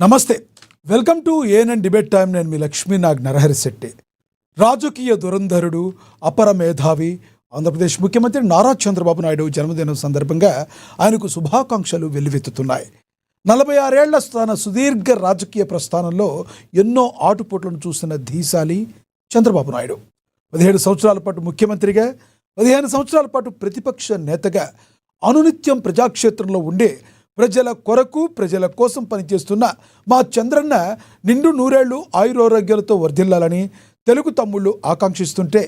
నమస్తే, welcome to ANN debate time. నేను మీ లక్ష్మీనాగ్ నరహరిశెట్టి. రాజకీయ దురంధరుడు, అపర మేధావి, ఆంధ్రప్రదేశ్ ముఖ్యమంత్రి నారా చంద్రబాబు నాయుడు జన్మదినం సందర్భంగా ఆయనకు శుభాకాంక్షలు వెల్లువెత్తుతున్నాయి. 46 ఏళ్ల తన సుదీర్ఘ రాజకీయ ప్రస్థానంలో ఎన్నో ఆటుపోట్లను చూసిన ధీశాలి చంద్రబాబు నాయుడు. 17 సంవత్సరాల పాటు ముఖ్యమంత్రిగా, 15 సంవత్సరాల పాటు ప్రతిపక్ష నేతగా అనునిత్యం ప్రజాక్షేత్రంలో ఉండే, ప్రజల కొరకు ప్రజల కోసం పనిచేస్తున్న మా చంద్రన్న నిండు నూరేళ్లు ఆయురారోగ్యాలతో వర్ధిల్లాలని తెలుగు తమ్ముళ్ళు ఆకాంక్షిస్తుంటే,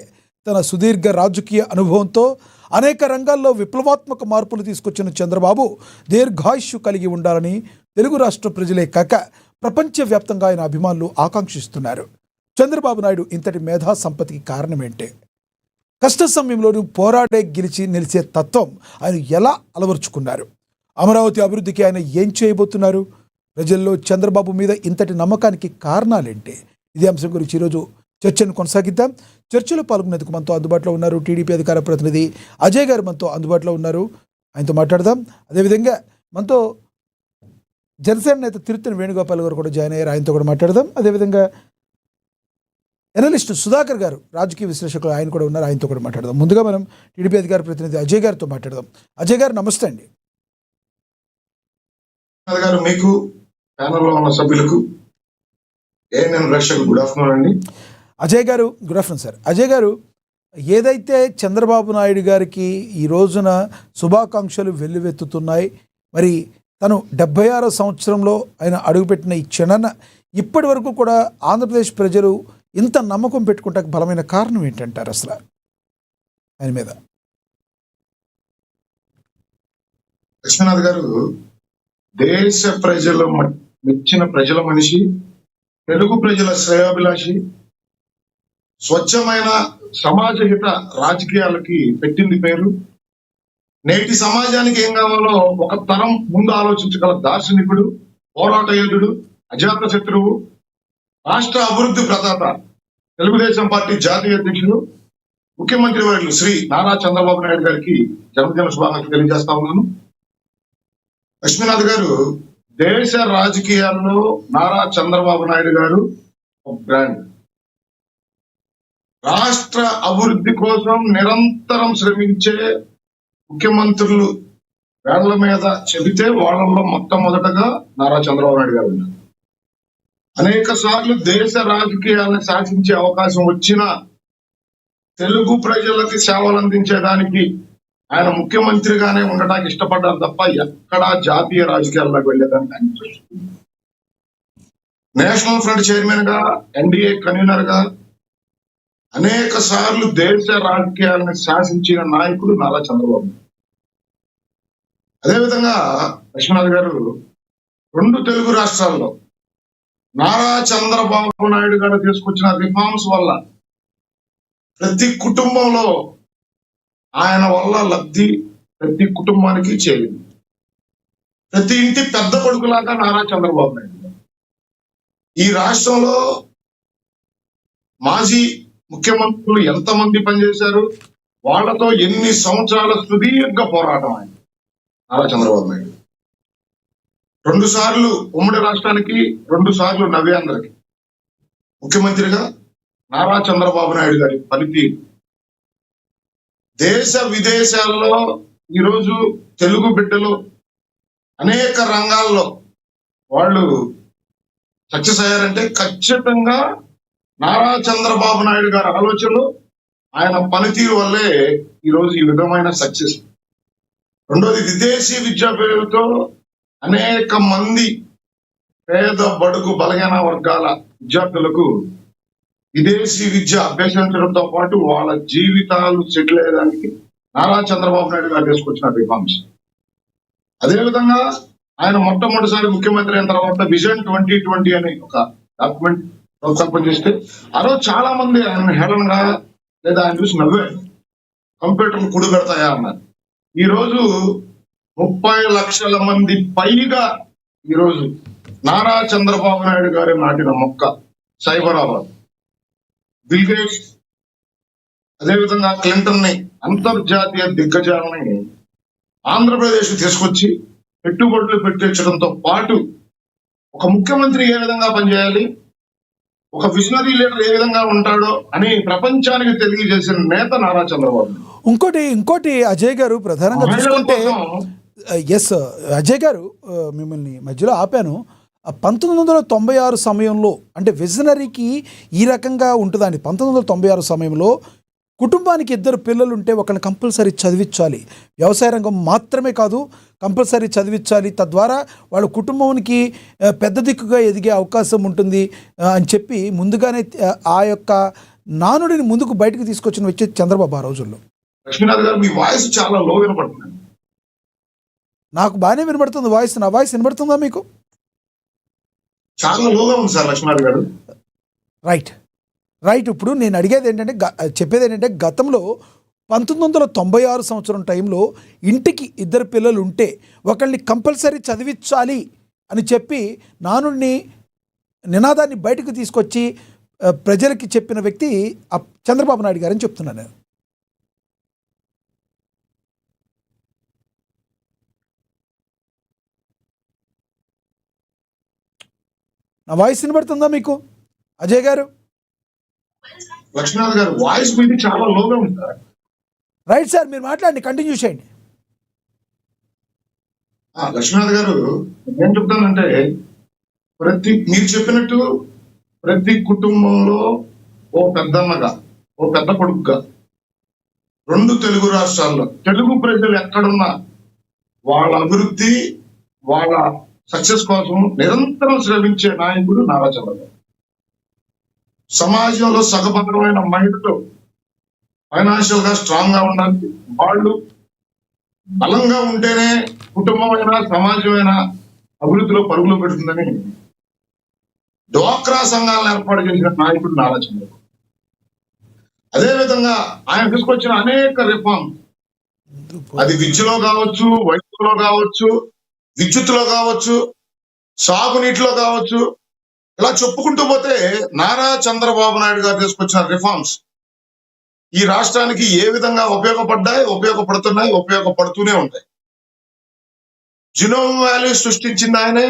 తన సుదీర్ఘ రాజకీయ అనుభవంతో అనేక రంగాల్లో విప్లవాత్మక మార్పులు తీసుకొచ్చిన చంద్రబాబు దీర్ఘాయుష్యు కలిగి ఉండాలని తెలుగు రాష్ట్ర ప్రజలే కాక ప్రపంచవ్యాప్తంగా ఆయన అభిమానులు ఆకాంక్షిస్తున్నారు. చంద్రబాబు నాయుడు ఇంతటి మేధా సంపత్తికి కారణమేంటే? కష్ట సమయంలోనూ పోరాడే గెలిచి నిలిచే తత్వం ఆయన ఎలా అలవర్చుకున్నారు? అమరావతి అభివృద్ధికి ఆయన ఏం చేయబోతున్నారు? ప్రజల్లో చంద్రబాబు మీద ఇంతటి నమ్మకానికి కారణాలేంటి? ఇదే అంశం గురించి ఈరోజు చర్చను కొనసాగిద్దాం. చర్చలో పాల్గొనేందుకు మనతో అందుబాటులో ఉన్నారు టీడీపీ అధికార ప్రతినిధి అజయ్ గారు మనతో అందుబాటులో ఉన్నారు. ఆయనతో మాట్లాడదాం. అదేవిధంగా మనతో జనసేన నేత తిరుత్తని వేణుగోపాల్ గారు కూడా జాయిన్ అయ్యారు. ఆయనతో కూడా మాట్లాడదాం. అదేవిధంగా ఎనలిస్ట్ సుధాకర్ గారు, రాజకీయ విశ్లేషకులు, ఆయన కూడా ఉన్నారు. ఆయనతో కూడా మాట్లాడదాం. ముందుగా మనం టీడీపీ అధికార ప్రతినిధి అజయ్ గారితో మాట్లాడదాం. అజయ్ గారు నమస్తే అండి. గారు, మీకు ప్యానల్లో ఉన్న సభ్యులకు ఏఎన్ఎన్ ప్రేక్షకులకు గుడ్ ఆఫ్టర్నూన్ అండి. అజయ్ గారు గుడ్ ఆఫ్టర్నూన్ సార్. అజయ్ గారు, ఏదైతే చంద్రబాబు నాయుడు గారికి ఈ రోజున శుభాకాంక్షలు వెల్లువెత్తుతున్నాయి, మరి తను 76 సంవత్సరంలో ఆయన అడుగుపెట్టిన ఈ క్షణాన ఇప్పటి వరకు కూడా ఆంధ్రప్రదేశ్ ప్రజలు ఇంత నమ్మకం పెట్టుకుంటే బలమైన కారణం ఏంటంటారు అసలు ఆయన మీద? విశ్వనాథ్ గారు, దేశ ప్రజల మెచ్చిన ప్రజల మనిషి, తెలుగు ప్రజల శ్రేయోభిలాషి, స్వచ్ఛమైన సమాజహిత రాజకీయాలకి పెట్టింది పేరు. నేటి సమాజానికి ఏం కావాలో ఒక తరం ముందు ఆలోచించగల దార్శనికుడు, పోరాట యోధుడు, అజాత శత్రువు, రాష్ట్ర అభివృద్ధి ప్రదాత, తెలుగుదేశం పార్టీ జాతీయ అధ్యక్షుడు, ముఖ్యమంత్రి వర్యులు శ్రీ నారా చంద్రబాబు నాయుడు గారికి జన్మదిన శుభాకాంక్షలు తెలియజేస్తా ఉన్నాను. లక్ష్మీనాథ్ గారు, దేశ రాజకీయాల్లో నారా చంద్రబాబు నాయుడు గారు ఒక బ్రాండ్. రాష్ట్ర అభివృద్ధి కోసం నిరంతరం శ్రమించే ముఖ్యమంత్రులు వేళ్ల మీద చెబితే వాళ్ళల్లో మొట్టమొదటగా నారా చంద్రబాబు నాయుడు గారు ఉన్నారు. అనేక సార్లు దేశ రాజకీయాలను శాసించే అవకాశం వచ్చిన తెలుగు ప్రజలకి సేవలు అందించేదానికి ఆయన ముఖ్యమంత్రిగానే ఉండడానికి ఇష్టపడ్డారు తప్ప ఎక్కడా జాతీయ రాజకీయాల్లోకి వెళ్ళేదానికి ఆయన నేషనల్ ఫ్రంట్ చైర్మన్ గా, ఎన్డీఏ కన్వీనర్ గా అనేక సార్లు దేశ రాజకీయాలను శాసించిన నాయకుడు నారా చంద్రబాబు. అదేవిధంగా విశ్వనాథ్ గారు, 2 తెలుగు రాష్ట్రాల్లో నారా చంద్రబాబు నాయుడు గారు తీసుకొచ్చిన రిఫార్మ్స్ వల్ల ప్రతి కుటుంబంలో ఆయన వల్ల లబ్ధి ప్రతి కుటుంబానికి చేరింది. ప్రతి ఇంటి పెద్ద కొడుకులాగా నారా చంద్రబాబు నాయుడు. ఈ రాష్ట్రంలో మాజీ ముఖ్యమంత్రులు ఎంతమంది పనిచేశారు, వాళ్లతో ఎన్ని సంవత్సరాల సుదీర్ఘ పోరాటం ఆయన నారా చంద్రబాబు నాయుడు. 2 సార్లు ఉమ్మడి రాష్ట్రానికి, 2 సార్లు నవ్యాంధ్రకి ముఖ్యమంత్రిగా నారా చంద్రబాబు నాయుడు గారి పనితీరు దేశ విదేశాల్లో ఈరోజు తెలుగు బిడ్డలు అనేక రంగాల్లో వాళ్ళు సక్సెస్ అయ్యారంటే ఖచ్చితంగా నారా చంద్రబాబు నాయుడు గారి ఆలోచనలు, ఆయన పనితీరు వల్లే ఈరోజు ఈ విధమైన సక్సెస్. రెండోది, విదేశీ విద్యా పేరుతో అనేక మంది పేద బడుగు బలహీన వర్గాల విద్యార్థులకు విదేశీ విద్య అభ్యసించడంతో పాటు వాళ్ళ జీవితాలు సెటిల్ అయ్యేదానికి నారా చంద్రబాబు నాయుడు గారు తీసుకొచ్చిన రిఫార్మ్స్. అదేవిధంగా ఆయన మొట్టమొదటిసారి ముఖ్యమంత్రి అయిన తర్వాత విజన్ 2020 అనే ఒక డాక్యుమెంట్ రూపకల్పన చేస్తే ఆ రోజు చాలా మంది ఆయన హేళనగా లేదా ఆయన చూసి నవ్వారు. కంప్యూటర్లు కుడి పెడతాయా అన్నారు. ఈ రోజు 30 లక్షల మంది పైగా ఈరోజు నారా చంద్రబాబు నాయుడు గారి నాటిన మొక్క సైబరాబాద్, బిల్ గేట్స్, అదేవిధంగా క్లింటన్ ని, అంతర్జాతీయ దిగ్గజాలని ఆంధ్రప్రదేశ్ తీసుకొచ్చి పెట్టుబడులు పెట్టించడంతో పాటు ఒక ముఖ్యమంత్రి ఏ విధంగా పనిచేయాలి, ఒక విజనరీ లీడర్ ఏ విధంగా ఉంటాడో అని ప్రపంచానికి తెలియజేసిన నేత నారా చంద్రబాబు. ఇంకోటి అజయ్ గారు ప్రధానంగా మహిళల చూసుకుంటే కోసం ఎస్ అజయ్ గారు మిమ్మల్ని మధ్యలో ఆపాను. 1996 సమయంలో అంటే విజనరీకి ఈ రకంగా ఉంటుందండి. 1996 సమయంలో కుటుంబానికి 2 పిల్లలు ఉంటే ఒకరిని కంపల్సరీ చదివించాలి. వ్యవసాయ రంగం మాత్రమే కాదు, కంపల్సరీ చదివించాలి. తద్వారా వాళ్ళ కుటుంబానికి పెద్ద దిక్కుగా ఎదిగే అవకాశం ఉంటుంది అని చెప్పి ముందుగానే ఆ యొక్క నానుడిని ముందుకు బయటకు తీసుకొచ్చిన వ్యక్తి చంద్రబాబు ఆ రోజుల్లో. లక్ష్మీనాథ్ గారు, మీ వాయిస్ చాలా లో వినపడుతుంది. నాకు బాగానే వినబడుతుంది వాయిస్. నా వాయిస్ వినబడుతుందా మీకు? చాలా లోగా ఉంది సార్ లక్ష్మీనాథ్ గారు. రైట్. ఇప్పుడు నేను అడిగేది ఏంటంటే చెప్పేది ఏంటంటే గతంలో 1996 సంవత్సరం టైంలో ఇంటికి 2 పిల్లలు ఉంటే ఒకళ్ళని కంపల్సరీ చదివించాలి అని చెప్పి నానుడిని నినాదాన్ని బయటకు తీసుకొచ్చి ప్రజలకి చెప్పిన వ్యక్తి చంద్రబాబు నాయుడు గారని చెప్తున్నాను నేను. నా వాయిస్ వినబడుతుందా మీకు అజయ్ గారు? లక్ష్మీనాథ్ గారు, వాయిస్ మీది చాలా లోగా ఉంది సార్. రైట్ సార్, మీరు మాట్లాడండి, కంటిన్యూ చేయండి. లక్ష్మీనాథ్ గారు, ఏం చెప్తానంటే మీరు చెప్పినట్టు ప్రతి కుటుంబంలో ఓ పెద్దన్నగా, ఓ పెద్ద కొడుకుగా 2 తెలుగు రాష్ట్రాల్లో తెలుగు ప్రజలు ఎక్కడున్నా వాళ్ళ అభివృద్ధి, వాళ్ళ సక్సెస్ కోసం నిరంతరం శ్రమించే నాయకుడు నారా చంద్రబాబు. సమాజంలో సగభద్రమైన మహిళలు ఫైనాన్షియల్ గా స్ట్రాంగ్ గా ఉండాలి. వాళ్ళు బలంగా ఉంటేనే కుటుంబమైనా సమాజమైనా అభివృద్ధిలో పరుగులు పెడుతుందని డ్వాక్రా సంఘాలను ఏర్పాటు చేసిన నాయకుడు నారా చంద్రబాబు. అదేవిధంగా ఆయన తీసుకొచ్చిన అనేక రిఫార్మ్, అది విద్యలో కావచ్చు, వైద్యంలో కావచ్చు, విద్యుత్తులో కావచ్చు, సాగునీటిలో కావచ్చు, ఇలా చెప్పుకుంటూ పోతే నారా చంద్రబాబు నాయుడు గారు తీసుకొచ్చిన రిఫార్మ్స్ ఈ రాష్ట్రానికి ఏ విధంగా ఉపయోగపడ్డాయి, ఉపయోగపడుతున్నాయి, ఉపయోగపడుతూనే ఉంటాయి. జినోమ్ వ్యాలీ సృష్టించింది ఆయనే,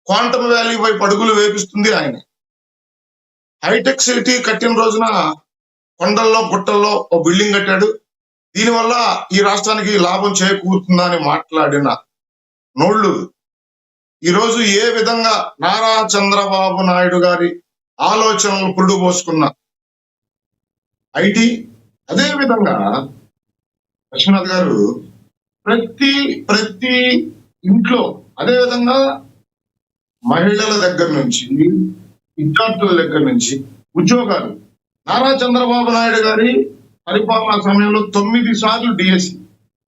క్వాంటమ్ వ్యాలీ వైపు అడుగులు వేపిస్తుంది ఆయనే. హైటెక్ సిటీ కట్టిన రోజున కొండల్లో గుట్టల్లో ఓ బిల్డింగ్ కట్టాడు. దీనివల్ల ఈ రాష్ట్రానికి లాభం చేకూరుతుందా అని మాట్లాడిన నోళ్లు ఈరోజు ఏ విధంగా నారా చంద్రబాబు నాయుడు గారి ఆలోచనలు పురుడు పోసుకున్న ఐటీ, అదే విధంగా లక్ష్మీనాథ్ గారు ప్రతి ఇంట్లో, అదే విధంగా మహిళల దగ్గర నుంచి విద్యార్థుల దగ్గర నుంచి ఉద్యోగాలు, నారా చంద్రబాబు నాయుడు గారి పరిపాలనా సమయంలో 9 సార్లు డిఎస్సి,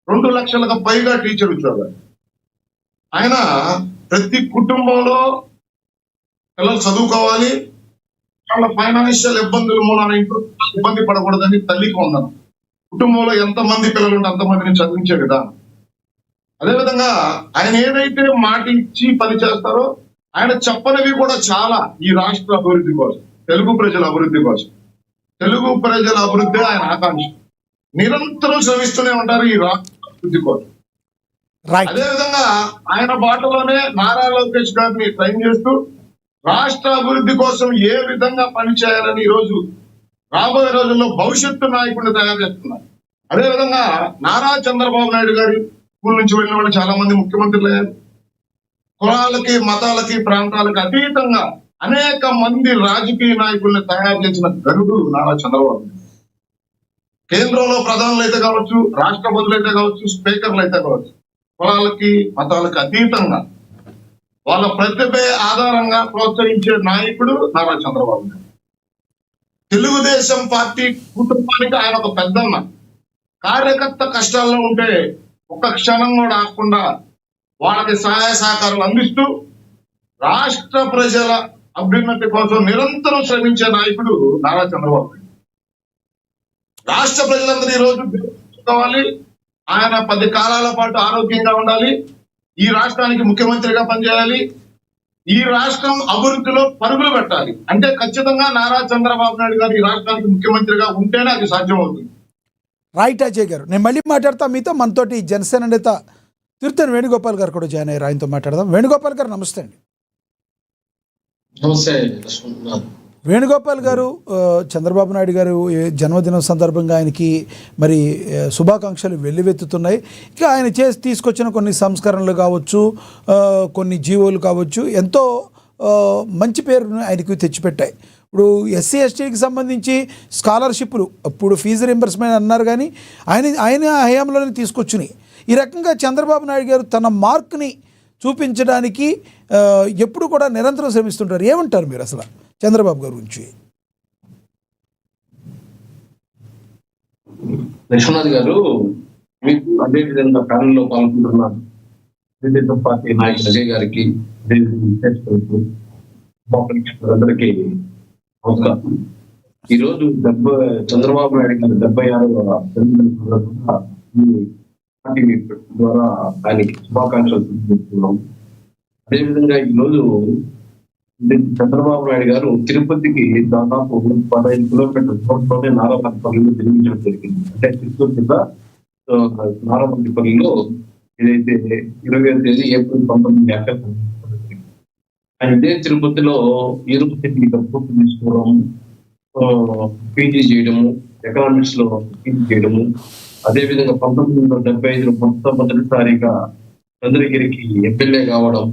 2 లక్షలకు పైగా టీచర్ ఉద్యోగాలు. ఆయన ప్రతి కుటుంబంలో పిల్లలు చదువుకోవాలి, వాళ్ళ ఫైనాన్షియల్ ఇబ్బందుల మూలాన ఇంట్లో ఇబ్బంది పడకూడదని తల్లికి వందనం. కుటుంబంలో ఎంతమంది పిల్లలు ఉంటే అంతమందిని చదివించే విధానం. అదేవిధంగా ఆయన ఏదైతే మాట ఇచ్చి పని చేస్తారో ఆయన చెప్పనివి కూడా చాలా ఈ రాష్ట్ర అభివృద్ధి కోసం, తెలుగు ప్రజల అభివృద్ధి కోసం. తెలుగు ప్రజల అభివృద్ధి ఆయన ఆకాంక్ష. నిరంతరం శ్రమిస్తూనే ఉంటారు ఈ రాష్ట్ర అభివృద్ధి కోసం. అదేవిధంగా ఆయన బాటలోనే నారా లోకేష్ గారిని ట్రైన్ చేస్తూ రాష్ట్ర అభివృద్ధి కోసం ఏ విధంగా పనిచేయాలని ఈరోజు రాబోయే రోజుల్లో భవిష్యత్తు నాయకుడిని తయారు చేస్తున్నారు. అదేవిధంగా నారా చంద్రబాబు నాయుడు గారి స్కూల్ నుంచి వెళ్ళిన వాళ్ళు చాలా మంది ముఖ్యమంత్రులు అయ్యారు. కులాలకి, మతాలకి, ప్రాంతాలకి అతీతంగా అనేక మంది రాజకీయ నాయకుల్ని తయారు చేసిన గరుడు నారా చంద్రబాబు. కేంద్రంలో ప్రధానులు అయితే కావచ్చు, రాష్ట్రపతులు అయితే కావచ్చు, స్పీకర్లు అయితే కావచ్చు, కులాలకి, మతాలకి అతీతంగా వాళ్ళ ప్రతిభ ఆధారంగా ప్రోత్సహించే నాయకుడు నారా చంద్రబాబు నాయుడు. తెలుగుదేశం పార్టీ కుటుంబానికి ఆయన ఒక పెద్దన్న. కార్యకర్త కష్టాల్లో ఉంటే ఒక్క క్షణం కూడా ఆగకుండా వాళ్ళకి సహాయ సహకారాలు అందిస్తూ రాష్ట్ర ప్రజల అభ్యున్నతి కోసం నిరంతరం శ్రమించే నాయకుడు నారా చంద్రబాబు నాయుడు. రాష్ట్ర ప్రజలందరూ ఈ రోజు తెలుసుకోవాలి, ఆయన 10 కాలాల పాటు ఆరోగ్యంగా ఉండాలి, ఈ రాష్ట్రానికి ముఖ్యమంత్రిగా పనిచేయాలి, ఈ రాష్ట్రం అభివృద్ధిలో పరుగులు పెట్టాలి అంటే ఖచ్చితంగా నారా చంద్రబాబు నాయుడు గారు ఈ రాష్ట్రానికి ముఖ్యమంత్రిగా ఉంటేనే అది సాధ్యం అవుతుంది. రైట్ అజయ్ గారు, నేను మళ్ళీ మాట్లాడతా మీతో. మనతోటి జనసేన నేత తిరుత్తని వేణుగోపాల్ గారు కూడా జాయిన్ అయ్యారు, ఆయనతో మాట్లాడదాం. వేణుగోపాల్ గారు నమస్తే అండి. నమస్తే లక్ష్మణ్. వేణుగోపాల్ గారు, చంద్రబాబు నాయుడు గారు జన్మదినం సందర్భంగా ఆయనకి మరి శుభాకాంక్షలు వెల్లువెత్తుతున్నాయి. ఇక ఆయన తీసుకొచ్చిన కొన్ని సంస్కరణలు కావచ్చు, కొన్ని జీవోలు కావచ్చు, ఎంతో మంచి పేరును ఆయనకు తెచ్చిపెట్టాయి. ఇప్పుడు ఎస్సీ ఎస్టీకి సంబంధించి స్కాలర్షిప్లు అప్పుడు ఫీజు రింబర్స్మెంట్ అన్నారు, కానీ ఆయన హయాంలోనే తీసుకొచ్చినాయి. ఈ రకంగా చంద్రబాబు నాయుడు గారు తన మార్క్ని చూపించడానికి ఎప్పుడు కూడా నిరంతరం శ్రమిస్తుంటారు. ఏమంటారు మీరు అసలు చంద్రబాబు గారి గురించి? విశ్వనాథ్ గారు, మీకు అదే విధంగా ప్యానెల్లో పాల్గొంటున్నారు తెలుగుదేశం పార్టీ నాయకులు అజయ్ గారికి, అందరికీ నమస్కారం. ఈరోజు చంద్రబాబు నాయుడు గారి 76వ జన్మదిన సందర్భంగా ఈ పార్టీ ద్వారా ఆయనకి శుభాకాంక్షలు తెలియజేస్తున్నాం. అదేవిధంగా ఈరోజు చంద్రబాబు నాయుడు గారు తిరుపతికి దాదాపు 15 కిలోమీటర్ల దూరంలోనే నారాయణపల్లిలో జన్మించడం జరిగింది. అంటే చిత్తూరు జిల్లా నారాయణపల్లిలో ఏదైతే 20వ తేదీ ఏప్రిల్ 1950 ఆయన ఇదే తిరుపతిలో యూనివర్సిటీ పూర్తి తీసుకోవడం, పీజీ చేయడము, ఎకనామిక్స్ లో పీజీ చేయడము, అదేవిధంగా 1975లో మొట్టమొదటిసారిగా చంద్రగిరికి ఎమ్మెల్యే కావడం,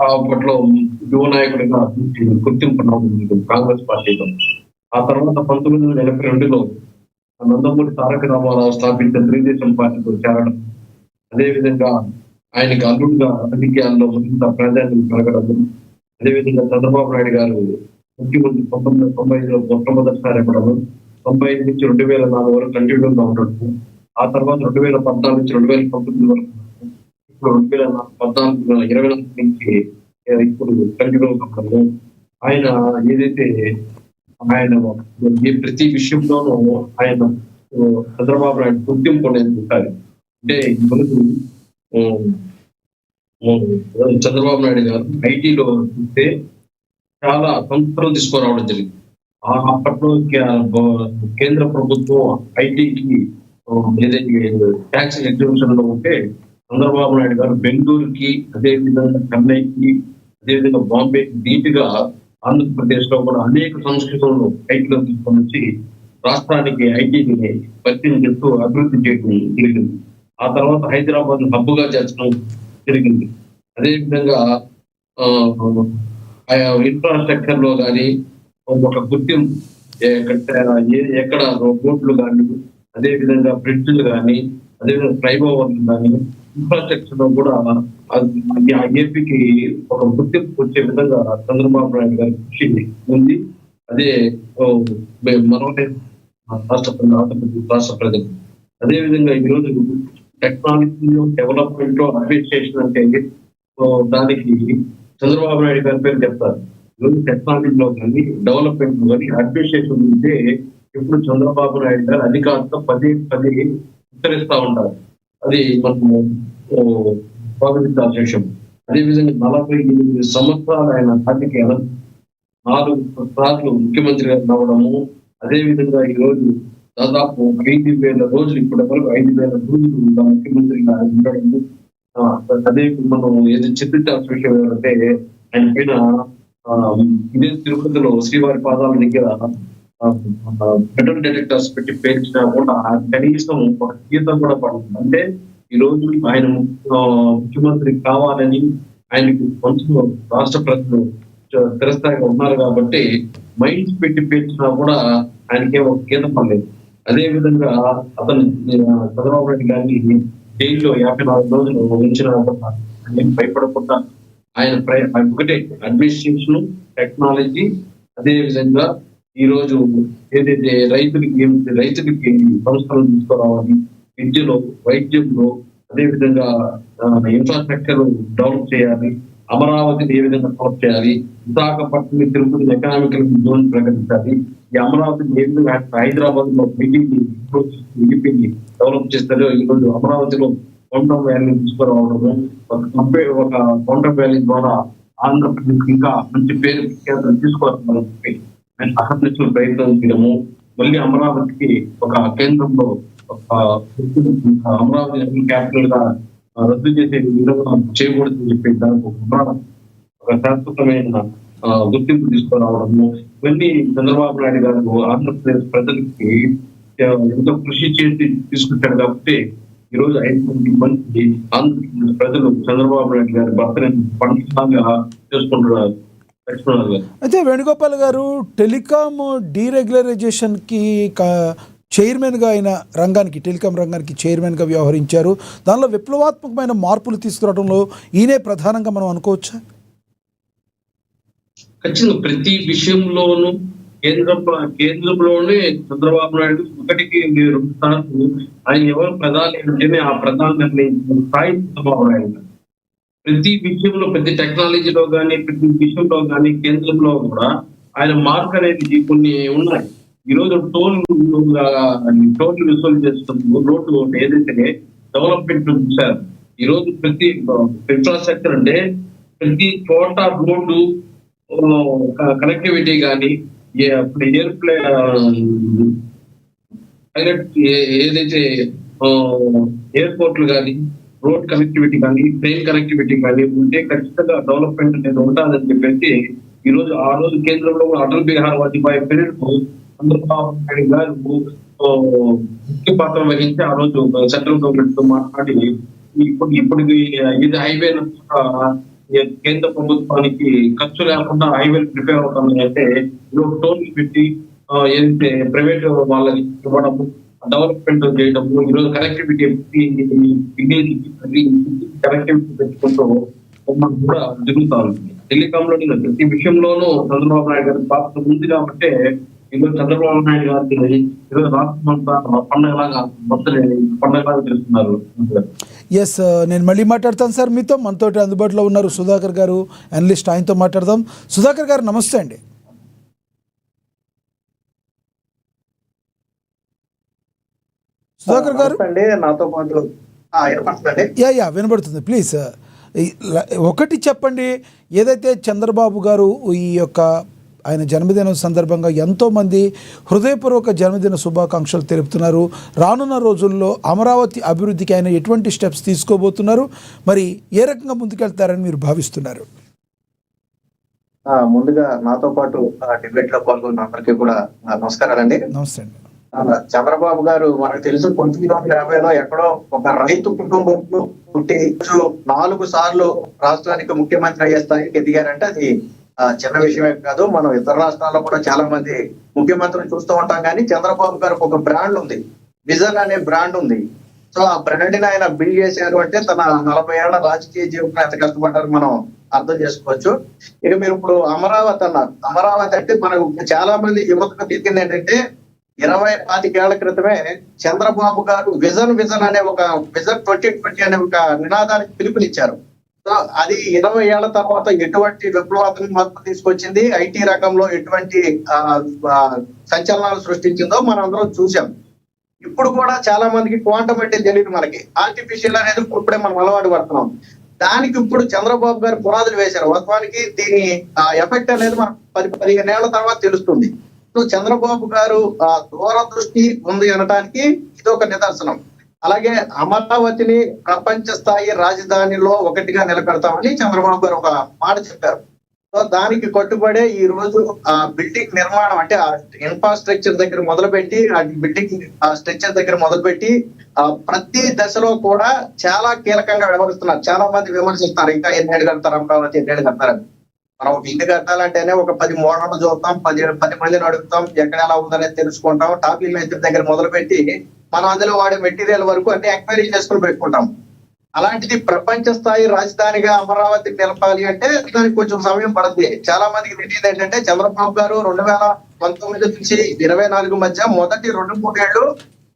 అప్పట్లో యువ నాయకుడిగా గుర్తింపు కాంగ్రెస్ పార్టీలో. ఆ తర్వాత 1982లో నందమూరి తారక రామారావు స్థాపించిన తెలుగుదేశం పార్టీలో చేరడం, అదేవిధంగా ఆయనకి అల్లుడుగా రాజకీయాల్లో మరింత ప్రాధాన్యం పెరగడం, అదేవిధంగా చంద్రబాబు నాయుడు గారు ముఖ్యమంత్రి 1995లో మొట్టమొదటిసారి ఇవ్వడం, 95 నుంచి 2004 వరకు కంటిన్యూగా ఉండడం, ఆ తర్వాత 2014 నుంచి 2019 వరకు, ఇప్పుడు 2014 నుంచి ఇప్పుడు కంటిన్యూగా ఉండడం. ఆయన ఏదైతే ఆయన ప్రతి విషయంలోనూ ఆయన చంద్రబాబు నాయుడు గుర్తింపు అనేది ఉంటారు. అంటే మనకు చంద్రబాబు నాయుడు గారు ఐటీలో చూస్తే చాలా సంస్థలు తీసుకురావడం జరిగింది. అప్పట్లో కేంద్ర ప్రభుత్వం ఐటీకి ఏదైతే ట్యాక్స్ ఎగ్జిబిషన్ లో ఉంటే చంద్రబాబు నాయుడు గారు బెంగళూరుకి, అదేవిధంగా చెన్నైకి, అదేవిధంగా బాంబేకి ధీటుగా ఆంధ్రప్రదేశ్ లో కూడా అనేక సంస్కృతులను ఐటీలో తీసుకొని వచ్చి రాష్ట్రానికి ఐటీని పరిచయం చేస్తూ అభివృద్ధి చేయడం జరిగింది. ఆ తర్వాత హైదరాబాద్ హబ్బుగా చేర్చడం జరిగింది. అదేవిధంగా ఇన్ఫ్రాస్ట్రక్చర్ లో కానీ ఒక గుర్తింపు, ఎక్కడ రోడ్లు కానీ, అదేవిధంగా బ్రిడ్జ్లు కానీ, అదేవిధంగా ఫ్లైఓవర్లు కానీ, ఇన్ఫ్రాస్ట్రక్చర్ లో కూడా ఏపీకి ఒక గుర్తింపు వచ్చే విధంగా చంద్రబాబు నాయుడు గారి కృషి ఉంది. అదే మనోనే రాష్ట్ర ప్రజలు. అదేవిధంగా ఈరోజు టెక్నాలజీ డెవలప్మెంట్ లో అడ్మినిస్ట్రేషన్ అంటే దానికి చంద్రబాబు నాయుడు గారి పేరు చెప్తారు. ఈరోజు టెక్నాలజీలో కానీ, డెవలప్మెంట్ లో కానీ, అడ్మినిస్ట్రేషన్ ఉంటే ఎప్పుడు చంద్రబాబు నాయుడు గారు అధికారులతో పదే ఉత్తరిస్తా ఉంటారు. అది మనము స్వాగతించాల్సిన విషయం. అదేవిధంగా 48 సంవత్సరాలు ఆయన రాజకీయ 4 సార్లు ముఖ్యమంత్రిగా రావడము, అదేవిధంగా ఈ రోజు దాదాపు 5,000 రోజులు, ఇప్పటి వరకు 5,000 రోజులు ముఖ్యమంత్రిగా ఉండడము. అదే మనం ఏదో చిత్రించాల్సిన విషయం ఏంటంటే ఆయన పైన ఇదే తిరుపతిలో శ్రీవారి పాదాల దగ్గర మెటల్ డిటెక్టర్స్ పెట్టి పేర్చినా కూడా కనీసం ఒక గీతం కూడా పడుతుంది. అంటే ఈ రోజు ఆయన ముఖ్యమంత్రి కావాలని ఆయనకు కొంచెం రాష్ట్ర ప్రజలు స్థిరస్థాయిగా ఉన్నారు కాబట్టి మైండ్స్ పెట్టి పేర్చినా కూడా ఆయనకే ఒక గీతం పడలేదు. అదే విధంగా అతను చంద్రబాబు నాయుడు గారిని జైల్లో 54 రోజులు ఉంచిన భయపడకుండా ఆయన ఒకటే అడ్మినిస్ట్రేషన్, టెక్నాలజీ, అదే విధంగా ఈ రోజు ఏదైతే రైతులకి సంస్థలను తీసుకురావాలి, విద్యలో, వైద్యంలో, అదే విధంగా ఇన్ఫ్రాస్ట్రక్చర్ డెవలప్ చేయాలి, అమరావతిని ఏ విధంగా డెవలప్ చేయాలి, విశాఖపట్నం, తిరుపతి ఎకనామికల్ జోన్ ప్రకటించాలి, ఈ అమరావతిని ఏ విధంగా హైదరాబాద్ లో ఈపీని డెవలప్ చేస్తారో ఈ రోజు అమరావతిలో క్వాంటమ్ వ్యాలీ తీసుకురావడము, ఒక క్వాంటమ్ వ్యాలీ ద్వారా ఆంధ్రప్రదేశ్ ఇంకా మంచి పేరు తీసుకోవాలని చెప్పి అసలు ప్రయత్నం చేయడము, మళ్ళీ అమరావతికి ఒక కేంద్రంలో ఒక అమరావతి క్యాపిటల్ గా రద్దు చేసే విధంగా చేయకూడదని చెప్పి దానికి ఒక శాశ్వతమైన గుర్తింపు తీసుకురావడము, ఇవన్నీ చంద్రబాబు నాయుడు గారు ఆంధ్రప్రదేశ్ ప్రజలకి ఎంతో కృషి చేసి తీసుకొచ్చాడు. కాబట్టి ఈ రోజు 5 మంది ఆంధ్రప్రదేశ్ ప్రజలు చంద్రబాబు నాయుడు గారి భర్తని పండుగగా చేసుకుంటున్నారు. లక్ష్మణరావు గారు అయితే వేణుగోపాల్ గారు టెలికాం డీరెగ్యులరైజేషన్కి చైర్మన్గా ఆయన రంగానికి టెలికాం రంగానికి చైర్మన్గా వ్యవహరించారు. దానిలో విప్లవాత్మకమైన మార్పులు తీసుకురావడంలో ఈయనే ప్రధానంగా మనం అనుకోవచ్చా? ఖచ్చితంగా ప్రతి విషయంలోనూ కేంద్రంలోనే చంద్రబాబు నాయుడు 1-2 సార్లు ఆయన ఎవరు ప్రధాని అంటేనే ఆ ప్రధాని నిర్ణయించిన స్థాయి చంద్రబాబు నాయుడు గారు. ప్రతి విషయంలో, ప్రతి టెక్నాలజీలో కానీ, ప్రతి విషయంలో కానీ కేంద్రంలో కూడా ఆయన మార్క్ అనేది కొన్ని ఉన్నాయి. ఈ రోజు టోల్ వసూలు చేస్తున్న రోడ్డు ఏదైతే డెవలప్మెంట్ చూశారు. ఈ రోజు ప్రతి ఇన్ఫ్రాస్ట్రక్చర్ అంటే ప్రతి చోట రోడ్డు కనెక్టివిటీ కానీ, పైలట్ ఏదైతే ఎయిర్పోర్ట్లు కానీ, రోడ్ కనెక్టివిటీ కానీ, ట్రైన్ కనెక్టివిటీ కానీ ఉంటే ఖచ్చితంగా డెవలప్మెంట్ అనేది ఉంటుందని చెప్పేసి ఈ రోజు ఆ రోజు కేంద్రంలో అటల్ బిహారీ వాజ్పేయి పీరియడ్ చంద్రబాబు నాయుడు గారు ముఖ్య పాత్ర వహించి ఆ రోజు సెంట్రల్ గవర్నమెంట్ తో మాట్లాడి ఇప్పుడు ఇది హైవే కేంద్ర ప్రభుత్వానికి ఖర్చు లేకుండా హైవేలు ప్రిపేర్ అవుతుంది అంటే టోల్ పెట్టి ఏదైతే ప్రైవేట్ వాళ్ళకి ఇవ్వడము, డెవలప్మెంట్ చేయడము, ఈరోజు కనెక్టివిటీ కనెక్టివిటీ పెట్టుకుంటూ కూడా జరుగుతా ఉంటుంది. టెలికాం లో ప్రతి విషయంలోనూ చంద్రబాబు నాయుడు గారి పాత్ర ఉంది కాబట్టి ఈరోజు చంద్రబాబు నాయుడు గారికి ఈరోజు రాష్ట్రమంతా పండగలాగా తెలుస్తున్నారు. ఎస్, నేను మళ్ళీ మాట్లాడతాను సార్ మీతో. మనతోటి అందుబాటులో ఉన్నారు సుధాకర్ గారు, అనలిస్ట్, ఆయనతో మాట్లాడదాం. సుధాకర్ గారు నమస్తే అండి. సుధాకర్ గారు నాతో పాటు యా వినబడుతుంది. ప్లీజ్ ఒకటి చెప్పండి, ఏదైతే చంద్రబాబు గారు ఈ యొక్క ఆయన జన్మదినం సందర్భంగా ఎంతోమంది హృదయపూర్వక జన్మదిన శుభాకాంక్షలు తెలుపుతున్నారు. రానున్న రోజుల్లో అమరావతి అభివృద్ధికి ఆయన ఎటువంటి స్టెప్స్ తీసుకోబోతున్నారు, మరి ఏ రకంగా ముందుకెళ్తారని మీరు భావిస్తున్నారు? ముందుగా నాతో పాటు డిబేట్ లో పాల్గొన్న అందరికీ కూడా నమస్కారాలండి. నమస్తే అండి. చంద్రబాబు గారు మనకు తెలుసు 1950లో ఎక్కడో ఒక రైతు కుటుంబంలో పుట్టి 4 సార్లు రాష్ట్రానికి ముఖ్యమంత్రి అయ్యే స్థాయికి ఎదిగారంటే అది చిన్న విషయమే కాదు. మనం ఇతర రాష్ట్రాల్లో కూడా చాలా మంది ముఖ్యమంత్రులు చూస్తూ ఉంటాం, కానీ చంద్రబాబు గారికి ఒక బ్రాండ్ ఉంది, విజన్ అనే బ్రాండ్ ఉంది. సో ఆ బ్రాండ్ ని ఆయన బిల్డ్ చేశారు అంటే తన 40 ఏళ్ల రాజకీయ జీవితంలో ఎంత కష్టపడ్డారో మనం అర్థం చేసుకోవచ్చు. ఇక మీరు ఇప్పుడు అమరావతి అన్నారు. అమరావతి అంటే మనకు చాలా మంది యువతకు తెలిసింది ఏంటంటే 20-25 ఏళ్ల క్రితమే చంద్రబాబు గారు విజన్ అనే ఒక విజన్ 2020 అనే ఒక నినాదానికి పిలుపునిచ్చారు. సో అది 20 ఏళ్ల తర్వాత ఎటువంటి విప్లవాత్మక మార్పు తీసుకొచ్చింది, ఐటీ రంగంలో ఎటువంటి సంచలనాలు సృష్టించిందో మనం అందరం చూసాం. ఇప్పుడు కూడా చాలా మందికి క్వాంటమ్ అంటే తెలియదు, మనకి ఆర్టిఫిషియల్ అనేది ఇప్పుడే మనం అలవాటు పడుతున్నాం. దానికి ఇప్పుడు చంద్రబాబు గారు పునాదులు వేశారు. వాస్తవానికి దీని ఎఫెక్ట్ అనేది మనకు 10-15 ఏళ్ల తర్వాత తెలుస్తుంది. సో చంద్రబాబు గారు దూరదృష్టి ఉంది అనడానికి ఇది ఒక నిదర్శనం. అలాగే అమరావతిని ప్రపంచ స్థాయి రాజధానిలో ఒకటిగా నిలబెడతామని చంద్రబాబు గారు ఒక మాట చెప్పారు. సో దానికి కట్టుబడే ఈ రోజు ఆ బిల్డింగ్ నిర్మాణం అంటే ఆ ఇన్ఫ్రాస్ట్రక్చర్ దగ్గర మొదలుపెట్టి, ఆ బిల్డింగ్ స్ట్రక్చర్ దగ్గర మొదలుపెట్టి ప్రతి దశలో కూడా చాలా కీలకంగా వ్యవహరిస్తున్నారు. చాలా మంది విమర్శిస్తున్నారు, ఇంకా ఎన్నేళ్ళు కడతారు అమరావతి, ఎన్నేళ్ళు కడతారని. మనం ఒక ఇల్లు కట్టాలంటేనే ఒక 10 మోడళ్లు చూస్తాం, 10 మందిని అడుగుతాం, ఎక్కడ ఎలా ఉందనేది తెలుసుకుంటాం. టాపీ మేస్త్రి దగ్గర మొదలుపెట్టి మనం అందులో వాడే మెటీరియల్ వరకు అన్ని ఎంక్వైరీ చేసుకుని పెట్టుకుంటాం. అలాంటిది ప్రపంచ స్థాయి రాజధానిగా అమరావతి నిలపాలి అంటే దానికి కొంచెం సమయం పడుతుంది. చాలా మందికి తెలియదు ఏంటంటే చంద్రబాబు గారు 2019 నుంచి 2024 మధ్య మొదటి 2-3 ఏళ్లు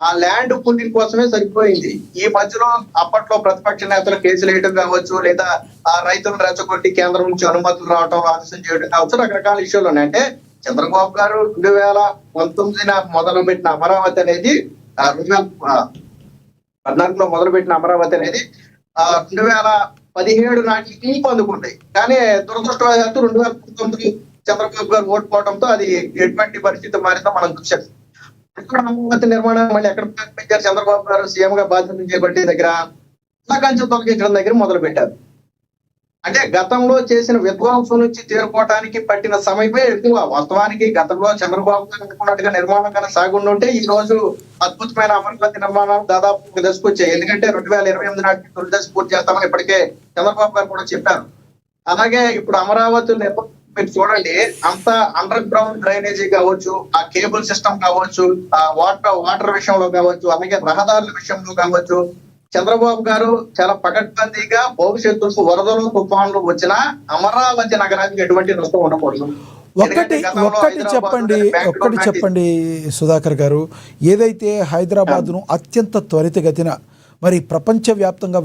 ఆ ల్యాండ్ పూలింగ్ కోసమే సరిపోయింది. ఈ మధ్యలో అప్పట్లో ప్రతిపక్ష నేతలు కేసులు వేయడం కావచ్చు, లేదా ఆ రైతులను రెచ్చగొట్టి కేంద్రం నుంచి అనుమతులు రావడం, ఆలస్యం చేయడం కావచ్చు, రకరకాల ఇష్యూలు ఉన్నాయి. అంటే చంద్రబాబు గారు 2019 మొదలుపెట్టిన అమరావతి అనేది 2014లో మొదలుపెట్టిన అమరావతి అనేది 2017 నాటికి అందుకుంటాయి. కానీ దురదృష్టవశాత్తు 2019 చంద్రబాబు గారు ఓడిపోవడంతో అది ఎటువంటి పరిస్థితి మారిందో మనం చూసాం. ఇక్కడ అమరావతి నిర్మాణం మళ్ళీ ఎక్కడ ప్రారంభించారు? చంద్రబాబు గారు సీఎం గా బాధ్యతలు చేపట్టే దగ్గర కంచె తొలగించడం దగ్గర మొదలు పెట్టారు. అంటే గతంలో చేసిన విధ్వంసం నుంచి తేరుకోవడానికి పట్టిన సమయమే ఎక్కువ. వాస్తవానికి గతంలో చంద్రబాబు గారు అనుకున్నట్టుగా నిర్మాణం కన్నా సాగుండి ఉంటే ఈ రోజు అద్భుతమైన అమరావతి నిర్మాణాలు దాదాపు ఒక దశకు వచ్చాయి. ఎందుకంటే 2028 నాటికి తొలి దశ పూర్తి చేస్తామని ఇప్పటికే చంద్రబాబు గారు కూడా చెప్పారు. అలాగే ఇప్పుడు అమరావతి మీరు చూడండి, అంత అండర్ గ్రౌండ్ డ్రైనేజీ కావచ్చు, ఆ కేబుల్ సిస్టమ్ కావచ్చు, ఆ వాటర్ విషయంలో కావచ్చు, అలాగే రహదారుల విషయంలో కావచ్చు, చంద్రబాబు గారు చాలా పకడ్బందీగా భవిష్యత్తుకు వరదలు తుఫాన్లు వచ్చినా అమరావతి నగరానికి ఎటువంటి నష్టం ఉండకూడదు. ఒక్కటి చెప్పండి సుధాకర్ గారు, ఏదైతే హైదరాబాద్ను అత్యంత త్వరితగతిన మరి ప్రపంచవ్యాప్తంగా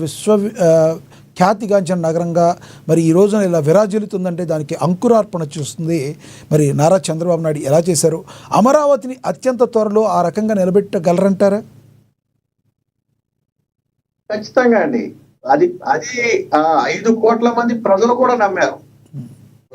ఖ్యాతిగాంచిన నగరంగా మరి ఈ రోజున ఇలా విరాజిల్లుతుందంటే దానికి అంకురార్పణ చూస్తుంది మరి నారా చంద్రబాబు నాయుడు ఎలా చేశారు? అమరావతిని అత్యంత త్వరలో ఆ రకంగా నిలబెట్టగలరంటారా? ఖచ్చితంగా అండి. అది 5 కోట్ల మంది ప్రజలు కూడా నమ్మారు.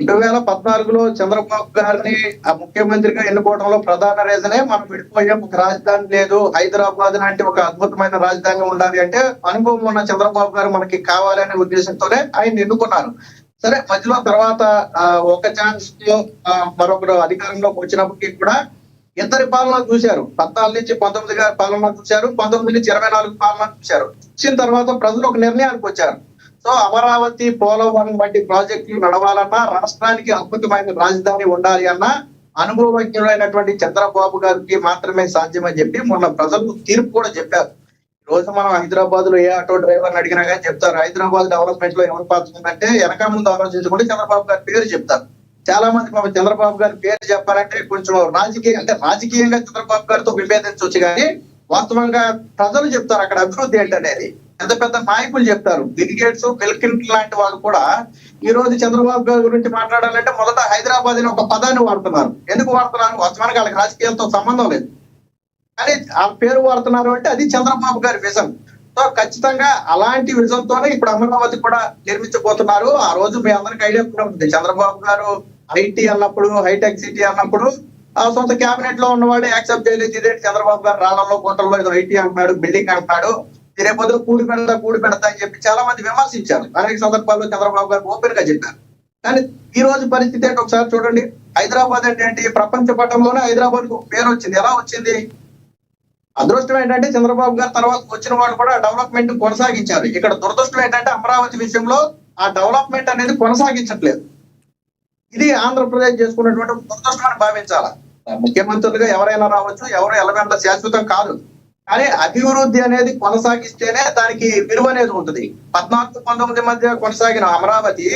2014లో చంద్రబాబు గారిని ఆ ముఖ్యమంత్రిగా ఎన్నుకోవడంలో ప్రధాన రీజనే మనం విడిపోయాం, ఒక రాజధాని లేదు, హైదరాబాద్ లాంటి ఒక అద్భుతమైన రాజధాని ఉండాలి అంటే అనుభవం ఉన్న చంద్రబాబు గారు మనకి కావాలనే ఉద్దేశంతోనే ఆయన ఎన్నుకున్నారు. సరే, మధ్యలో తర్వాత ఒక ఛాన్స్ మరొకరు అధికారంలోకి వచ్చినప్పటికీ కూడా ఇద్దరి పాలన చూశారు. 14 నుంచి 19 గారి పాలన చూశారు, 19 నుంచి 24 పాలన చూశారు. వచ్చిన తర్వాత ప్రజలు ఒక నిర్ణయానికి వచ్చారు. సో అమరావతి, పోలవరం వంటి ప్రాజెక్టులు నడవాలన్నా, రాష్ట్రానికి అద్భుతమైన రాజధాని ఉండాలి అన్నా అనుభవజ్ఞులైనటువంటి చంద్రబాబు గారికి మాత్రమే సాధ్యమని చెప్పి మొన్న ప్రజలు తీర్పు కూడా చెప్పారు. ఈ రోజు మనం హైదరాబాద్ లో ఏ ఆటో డ్రైవర్ అడిగినా కానీ చెప్తారు, హైదరాబాద్ డెవలప్మెంట్ లో ఎవరు పాత్ర ఉందంటే వెనక ముందు ఆలోచించకుండా చంద్రబాబు గారి పేరు చెప్తారు. చాలా మంది పాపం చంద్రబాబు గారి పేరు చెప్పాలంటే కొంచెం రాజకీయంగా చంద్రబాబు గారితో విభేదించవచ్చు, కానీ వాస్తవంగా ప్రజలు చెప్తారు అక్కడ అభివృద్ధి ఏంటనేది. పెద్ద పెద్ద నాయకులు చెప్తారు. బిల్ గేట్స్, బిల్ క్లింటన్ లాంటి వాళ్ళు కూడా ఈ రోజు చంద్రబాబు గారి గురించి మాట్లాడాలంటే మొదట హైదరాబాద్ అని ఒక పదాన్ని వాడుతున్నారు. ఎందుకు వాడుతున్నారు? వాస్తవానికి వాళ్ళకి రాజకీయాలతో సంబంధం లేదు, కానీ ఆ పేరు వాడుతున్నారు అంటే అది చంద్రబాబు గారి విజన్. సో ఖచ్చితంగా అలాంటి విజన్ తోనే ఇప్పుడు అమరావతి కూడా నిర్మించబోతున్నారు. ఆ రోజు మీ అందరికి ఐడియా కూడా ఉంటుంది. చంద్రబాబు గారు ఐటీ అన్నప్పుడు, హైటెక్ సిటీ అన్నప్పుడు ఆ సొంత క్యాబినెట్ లో ఉన్నవాడే యాక్సెప్ట్ చేయలేదు. ఇదేంటి చంద్రబాబు గారు రాళ్లలో కోటల్లో ఏదో ఐటీ అంటున్నాడు, బిల్డింగ్ అంటున్నాడు, రేపు కూడి పెడతా అని చెప్పి చాలా మంది విమర్శించారు. అనేక సందర్భాల్లో చంద్రబాబు గారు ఓపెన్ గా చెప్పారు. కానీ ఈ రోజు పరిస్థితి ఏంటి ఒకసారి చూడండి. హైదరాబాద్ అంటే ఏంటి? ప్రపంచ పటంలోనే హైదరాబాద్ కు పేరు వచ్చింది. ఎలా వచ్చింది? అదృష్టం ఏంటంటే చంద్రబాబు గారు తర్వాత వచ్చిన వాళ్ళు కూడా డెవలప్మెంట్ కొనసాగించారు. ఇక్కడ దురదృష్టం ఏంటంటే అమరావతి విషయంలో ఆ డెవలప్మెంట్ అనేది కొనసాగించట్లేదు. ఇది ఆంధ్రప్రదేశ్ చేసుకున్నటువంటి దురదృష్టం అని భావించాలా. ముఖ్యమంత్రులుగా ఎవరైనా రావచ్చు, ఎవరు ఎలగంట శాశ్వతం కాదు, కానీ అభివృద్ధి అనేది కొనసాగిస్తేనే దానికి విలువ అనేది ఉంటుంది. 14-19 మధ్య కొనసాగిన అమరావతి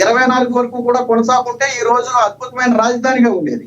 24 వరకు కూడా కొనసాగుంటే ఈ రోజు అద్భుతమైన రాజధానిగా ఉండేది.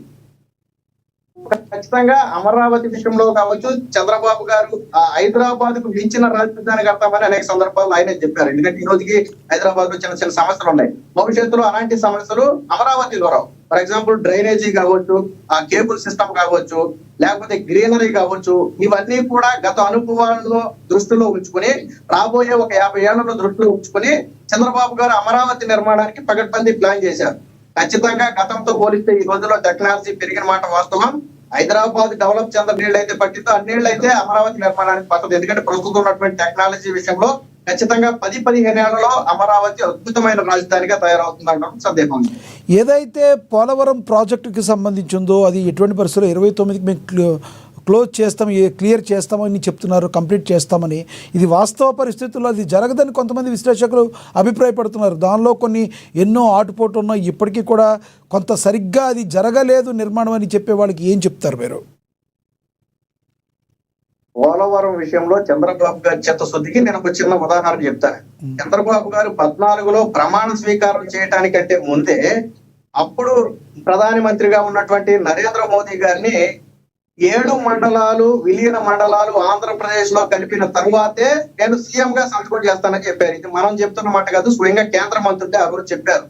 ఖచ్చితంగా అమరావతి విషయంలో కావచ్చు, చంద్రబాబు గారు హైదరాబాద్ కు మించిన రాజధాని కడతామని అనేక సందర్భాల్లో ఆయనే చెప్పారు. ఎందుకంటే ఈ రోజుకి హైదరాబాద్ లో చిన్న చిన్న సమస్యలు ఉన్నాయి. భవిష్యత్తులో అలాంటి సమస్యలు అమరావతిలో రావు. ఫర్ ఎగ్జాంపుల్ డ్రైనేజీ కావచ్చు, ఆ కేబుల్ సిస్టమ్ కావచ్చు, లేకపోతే గ్రీనరీ కావచ్చు, ఇవన్నీ కూడా గత అనుభవాలను దృష్టిలో ఉంచుకుని, రాబోయే ఒక 50 ఏళ్లను దృష్టిలో ఉంచుకుని చంద్రబాబు గారు అమరావతి నిర్మాణానికి పకడ్బందీ ప్లాన్ చేశారు. ఖచ్చితంగా గతంతో పోలిస్తే ఈ రోజుల్లో టెక్నాలజీ పెరిగిన మాట వాస్తవం. హైదరాబాద్ డెవలప్ నీళ్ళు అయితే పట్టిందో అన్నేళ్ళు అయితే అమరావతి నిర్మాణానికి పడుతుంది. ఎందుకంటే ప్రస్తుతం ఉన్నటువంటి టెక్నాలజీ విషయంలో ఖచ్చితంగా 10-15 ఏళ్లలో అమరావతి అద్భుతమైన రాజధానిగా తయారవుతుందంటే సందేహం. ఏదైతే పోలవరం ప్రాజెక్టుకి సంబంధించిందో అది ఎటువంటి పరిస్థితుల్లో 29కి మేము క్లోజ్ చేస్తాం, క్లియర్ చేస్తామని చెప్తున్నారు, కంప్లీట్ చేస్తామని. ఇది వాస్తవ పరిస్థితుల్లో అది జరగదని కొంతమంది విశ్లేషకులు అభిప్రాయపడుతున్నారు. దానిలో ఎన్నో ఆటుపోట్లు ఉన్నాయి. ఇప్పటికీ కూడా కొంత సరిగ్గా అది జరగలేదు నిర్మాణం అని చెప్పే వాళ్ళకి ఏం చెప్తారు మీరు? పోలవరం విషయంలో చంద్రబాబు గారి చిత్తశుద్ధికి నేను ఒక చిన్న ఉదాహరణ చెప్తాను. చంద్రబాబు గారు 14లో ప్రమాణ స్వీకారం చేయడానికంటే ముందే అప్పుడు ప్రధానమంత్రిగా ఉన్నటువంటి నరేంద్ర మోదీ గారిని 7 మండలాలు, విలీన మండలాలు ఆంధ్రప్రదేశ్ లో కలిపిన తరువాతే నేను సీఎం గా సంతకం చేస్తానని చెప్పారు. ఇది మనం చెప్తున్న మాట కాదు, స్వయంగా కేంద్ర మంత్రులే ఎవరు చెప్పారు.